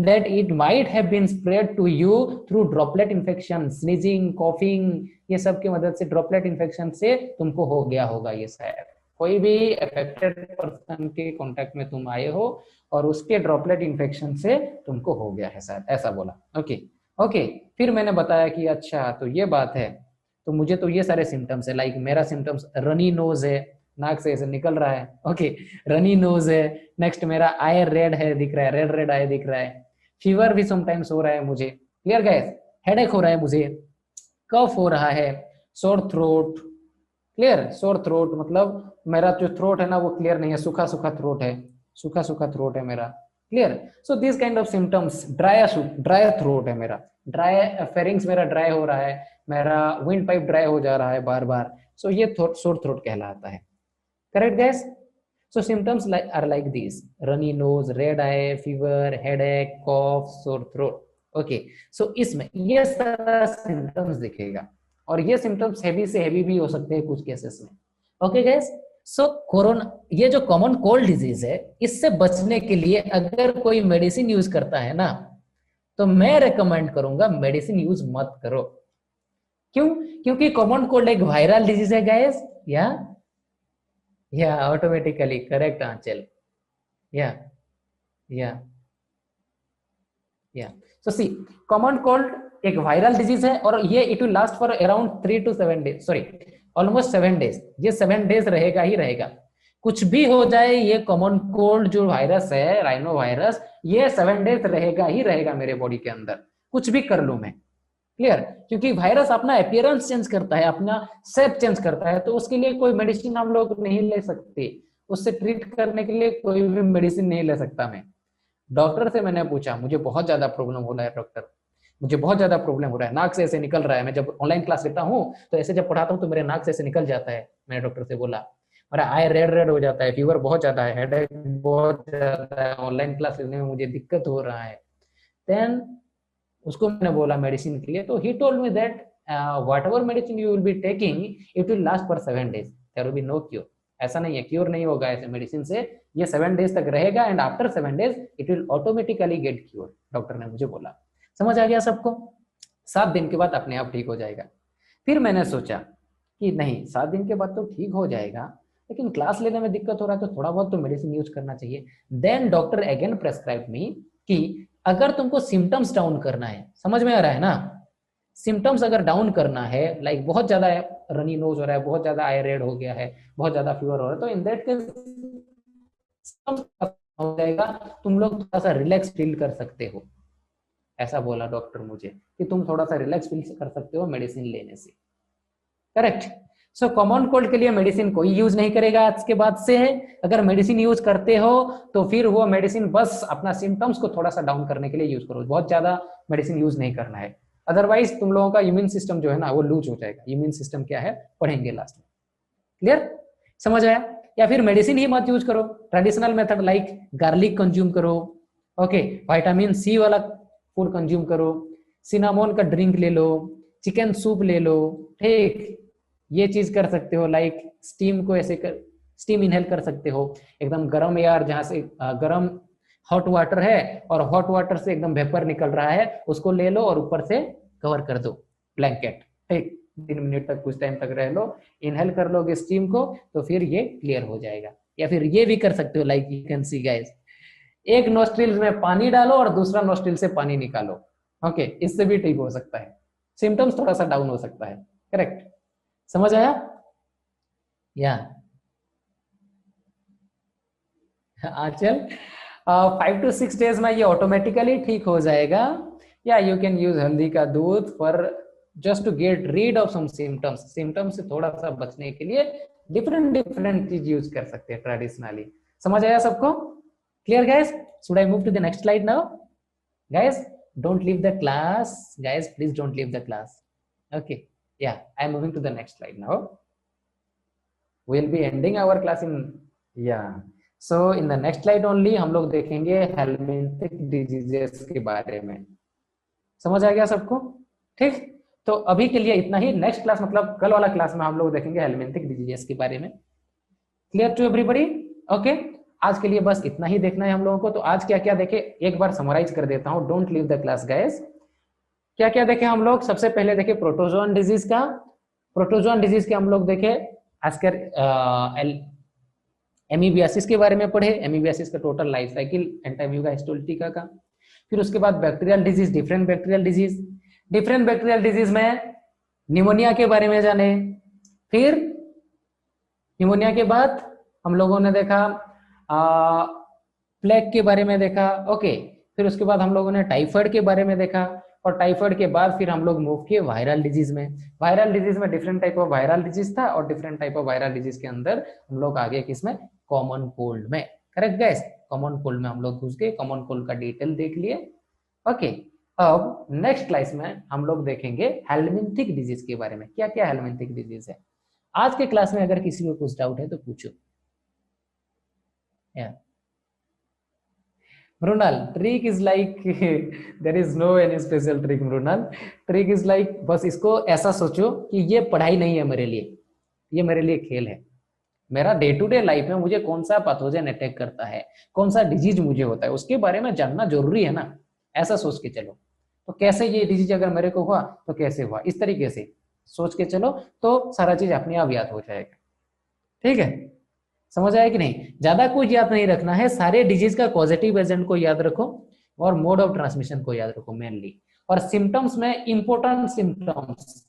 that it might have been spread to you through droplet infection, sneezing, coughing, ये सब की मदद से ड्रॉपलेट इन्फेक्शन से तुमको हो गया होगा ये शायद। कोई भी अफेक्टेड पर्सन के कांटेक्ट में तुम आए हो और उसके ड्रॉपलेट इन्फेक्शन से तुमको हो गया है शायद, ऐसा बोला। ओके ओके, फिर मैंने बताया कि अच्छा तो ये बात है, तो मुझे तो ये सारे सिम्टम्स है, लाइक मेरा सिम्टम्स रनी नोज है, नाक से ऐसे निकल रहा है। ओके, रनी नोज है। नेक्स्ट मेरा आई रेड है, दिख रहा है, रेड रेड आई दिख रहा है। फीवर भी समटाइम्स हो रहा है मुझे। Clear guys? हेडेक हो रहा है मुझे, कफ हो रहा है, sore throat. Clear? Sore throat मतलब मेरा जो थ्रोट है ना वो क्लियर नहीं है, सूखा सूखा थ्रोट है, सूखा सूखा थ्रोट है मेरा। Clear? So this kind of symptoms, dry throat है मेरा, ड्राई फेरिंग्स मेरा ड्राई हो रहा है, मेरा विंड पाइप ड्राई हो जा रहा है बार बार। सो ये सोर थ्रोट कहलाता है। Correct guys? So symptoms are like these: runny nose, red eye, fever, headache, cough, sore throat. Okay, so इसमें ये सारा symptoms दिखेगा और ये symptoms heavy से heavy भी हो सकते हैं कुछ केसेस में। Okay guys? So कोरोना, ये जो कॉमन कोल्ड डिजीज है, इससे बचने के लिए अगर कोई मेडिसिन यूज करता है ना तो मैं रेकमेंड करूंगा मेडिसिन यूज मत करो। क्यों? क्योंकि कॉमन कोल्ड एक वायरल डिजीज है guys. Yeah, automatically correct Anchal. Yeah. So see, common cold एक वायरल डिजीज है और ये it will last for around 3 to 7 days, sorry almost 7 days। ये 7 days रहेगा ही रहेगा, कुछ भी हो जाए। ये कॉमन कोल्ड जो वायरस है, राइनो वायरस, ये 7 days रहेगा ही रहेगा मेरे बॉडी के अंदर, कुछ भी कर लूं मैं। क्लियर? क्योंकि वायरस अपना अपीयरेंस चेंज करता है, अपना शेप चेंज करता है, तो उसके लिए कोई मेडिसिन हम लोग नहीं ले सकते, उससे ट्रीट करने के लिए कोई भी मेडिसिन नहीं ले सकता मैं। डॉक्टर से मैंने पूछा, मुझे बहुत ज्यादा प्रॉब्लम हो रहा है डॉक्टर, मुझे बहुत ज्यादा प्रॉब्लम हो रहा है, नाक से ऐसे निकल रहा है, मैं जब ऑनलाइन क्लास लेता हूँ तो ऐसे जब पढ़ाता हूँ तो मेरे नाक से ऐसे निकल जाता है। मैंने डॉक्टर से बोला, मेरा आई रेड रेड हो जाता है, फीवर बहुत ज्यादा है, हेडेक बहुत ज्यादा है, ऑनलाइन क्लास लेने में मुझे दिक्कत हो रहा है। देन उसको मैंने बोला मेडिसिन के लिए, तो he told me that whatever medicine you will be taking it will last for 7 days, there will be no cure. ऐसा नहीं है, क्योर नहीं होगा ऐसे मेडिसिन से, ये 7 days तक रहेगा and after 7 days it will automatically gate cure, doctor ने मुझे बोला। समझ आ गया सबको? 7 दिन के बाद अपने आप ठीक हो जाएगा। फिर मैंने सोचा कि नहीं, 7 दिन के बाद तो ठीक हो जाएगा, लेकिन क्लास लेने में दिक्कत हो रहा है तो थोड़ा बहुत तो मेडिसिन यूज करना चाहिए। देन डॉक्टर अगेन प्रेस्क्राइब मी कि अगर तुमको सिम्टम्स डाउन करना है, समझ में आ रहा है ना, सिम्टम्स अगर डाउन करना है, लाइक बहुत ज्यादा रनी नोज हो रहा है, बहुत ज्यादा आई रेड हो गया है, बहुत ज्यादा फीवर हो रहा है, तो इन दैट केस हो जाएगा, तुम लोग थोड़ा सा रिलैक्स फील कर सकते हो। ऐसा बोला डॉक्टर मुझे कि तुम थोड़ा सा रिलैक्स फील कर सकते हो मेडिसिन लेने से। करेक्ट। सो कॉमन कोल्ड के लिए मेडिसिन कोई यूज नहीं करेगा आज के बाद से। अगर मेडिसिन यूज करते हो तो फिर वो मेडिसिन बस अपना सिम्टम्स को थोड़ा सा डाउन करने के लिए यूज करो, बहुत ज्यादा मेडिसिन यूज नहीं करना है, अदरवाइज तुम लोगों का इम्यून सिस्टम जो है ना वो लूज हो जाएगा। इम्यून सिस्टम क्या है पढ़ेंगे लास्ट में, क्लियर? समझ आया? या फिर मेडिसिन ही मत यूज करो, traditional method like garlic consume करो, ओके, विटामिन सी वाला फूड कंज्यूम करो, सिनामोन का ड्रिंक ले लो, चिकन सूप ले लो, ठीक, ये चीज कर सकते हो। लाइक स्टीम को ऐसे कर, स्टीम इनहेल कर सकते हो, एकदम गर्म एयर जहां से गर्म हॉट वाटर है और हॉट वाटर से एकदम वेपर निकल रहा है, उसको ले लो और ऊपर से कवर कर दो ब्लैंकेट, ठीक, 3 मिनट तक कुछ टाइम तक रह लो, इनहेल कर लोगे स्टीम को तो फिर ये क्लियर हो जाएगा। या फिर ये भी कर सकते हो, like you can see guys, एक नोस्ट्रिल में पानी डालो और दूसरा नोस्ट्रिल से पानी निकालो, ओके, इससे भी ठीक हो सकता है, सिम्टम्स थोड़ा सा डाउन हो सकता है। करेक्ट, समझ आया? या आंचल 5 to 6 days में ये ऑटोमेटिकली ठीक हो जाएगा। या यू कैन यूज हल्दी का दूध for just to get rid of some symptoms, symptoms से थोड़ा सा बचने के लिए डिफरेंट डिफरेंट चीज यूज कर सकते हैं ट्रेडिशनली। समझ आया सबको? Clear guys? Should I move to the next slide now? Guys don't leave the class, guys please don't leave the class, okay? Yeah, I'm moving to the next slide now. We'll be ending our class in, yeah, so in the next slide only हम लोग देखेंगे हेलमिंथिक डिजीजेस के बारे में। समझ आ गया सबको? ठीक, तो अभी के लिए इतना ही, नेक्स्ट क्लास मतलब कल वाला क्लास में हम लोग देखेंगे हेलमिंथिक डिजीजेस के बारे में। Clear to everybody? ओके, आज के लिए बस इतना ही देखना है हम लोगों को। तो आज क्या क्या देखे एक बार समराइज कर देता हूं, don't leave the class guys. क्या क्या देखे हम लोग? सबसे पहले देखे प्रोटोजोन डिजीज का, प्रोटोजोन डिजीज के हम लोग देखे आजकल एमीबियासिस के बारे में पढ़े, एमीबियासिस का total life cycle, Entamoeba histolytica का। फिर उसके बाद bacterial disease, different bacterial disease, different bacterial disease में निमोनिया के बारे में जाने। फिर निमोनिया के बाद हम लोगों ने देखा प्लेग के बारे में देखा, ओके। फिर उसके बाद हम लोगों ने टाइफाइड के बारे में देखा, और टाइफाइड के बाद फिर हम लोग मूव किए वायरल डिजीज में। वायरल डिजीज में different type of viral disease था, और different type of viral disease के अंदर हम लोग आगे किसमें, कॉमन कोल्ड में। करेक्ट गाइस, कॉमन कोल्ड में हम लोग घुस गए, कॉमन कोल्ड का डिटेल देख लिए, ओके। अब नेक्स्ट क्लास में हम लोग देखेंगे हेलमिंथिक डिजीज के बारे में, क्या क्या हेलमिंथिक डिजीज है। आज के क्लास में अगर किसी को कुछ डाउट है तो पूछो। Yeah. Mrunal, trick is like there is no any special trick Mrunal. Trick is like बस इसको ऐसा सोचो कि ये पढ़ाई नहीं है मेरे लिए, ये मेरे लिए खेल है। मेरा डे टू डे लाइफ में मुझे कौन सा पैथोजन अटैक करता है, कौन सा डिजीज मुझे होता है, उसके बारे में जानना जरूरी है ना, ऐसा सोच के चलो। तो कैसे ये डिजीज अगर मेरे को हुआ तो कैसे हुआ, इस तरीके से सोच के चलो तो सारा चीज अपने आप याद हो जाएगा। ठीक है, समझ आया कि नहीं? ज्यादा कुछ याद नहीं रखना है, सारे डिजीज का पॉजिटिव एजेंट को याद रखो और मोड ऑफ ट्रांसमिशन को याद रखो मेनली, और सिम्टम्स में इंपॉर्टेंट सिम्टम्स,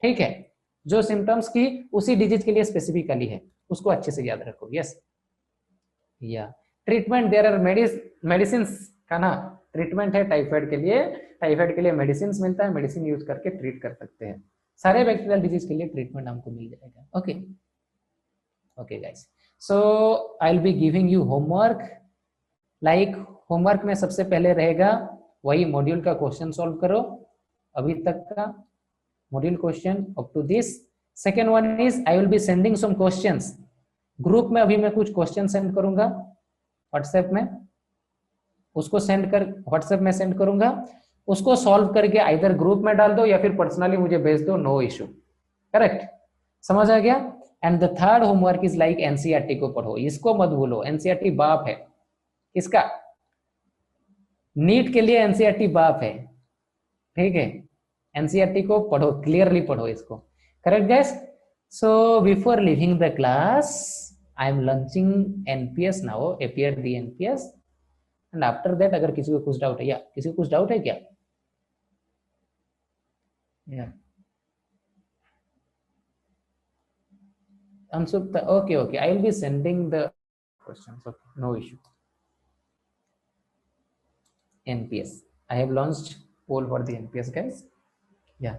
ठीक है, जो सिम्टम्स की उसी डिजीज के लिए स्पेसिफिकली है उसको अच्छे से याद रखो। यस, या ट्रीटमेंट, देयर आर मेडिसिन का ना, ट्रीटमेंट है टाइफाइड के लिए, टाइफाइड के लिए मेडिसिन मिलता है, मेडिसिन यूज करके ट्रीट कर सकते हैं। सारे बैक्टीरियल डिजीज के लिए ट्रीटमेंट हमको मिल जाएगा। Okay okay guys, so I will be giving you homework. Like homework में सबसे पहले रहेगा वही मॉड्यूल का क्वेश्चन सॉल्व करो, अभी तक का module question up to this. Second one is I will be sending some questions group में, अभी मैं कुछ क्वेश्चन सेंड करूंगा व्हाट्सएप में, उसको सेंड कर व्हाट्सएप में सेंड करूंगा, उसको सॉल्व करके आइदर ग्रुप में डाल दो या फिर पर्सनली मुझे भेज दो, नो इशू। करेक्ट, समझ आ गया। And the third homework is like NCERT को पढ़ो, इसको मत भूलो, एनसीईआरटी बाप है किसका, नीट के लिए एनसीईआरटी बाप है, ठीक है। एनसीईआरटी को पढ़ो, क्लियरली पढ़ो इसको। Correct guys. So before living the class I am launching NPS now, appear the NPS, and after that अगर किसी को कुछ डाउट है, या किसी को कुछ डाउट है क्या? या Ansupta, okay, okay. I will be sending the questions. Okay, no issue. NPS. I have launched poll for the NPS, guys. Yeah.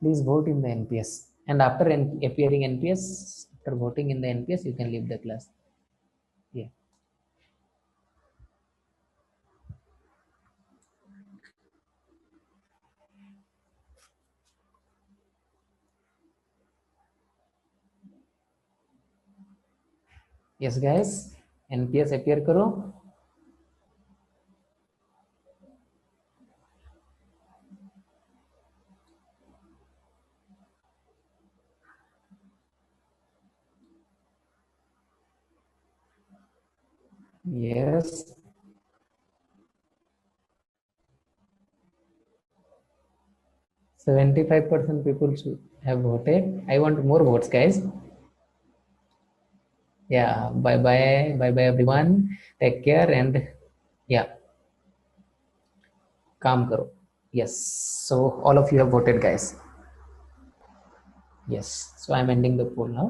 Please vote in the NPS. And after appearing NPS, after voting in the NPS, you can leave the class. Yeah. Yes, guys. NPS appear करो. Yes. %75% people have voted. I want more votes, guys. Yeah. Bye bye. Bye bye, everyone. Take care and yeah. काम करो. Yes. So all of you have voted, guys. Yes. So I'm ending the poll now.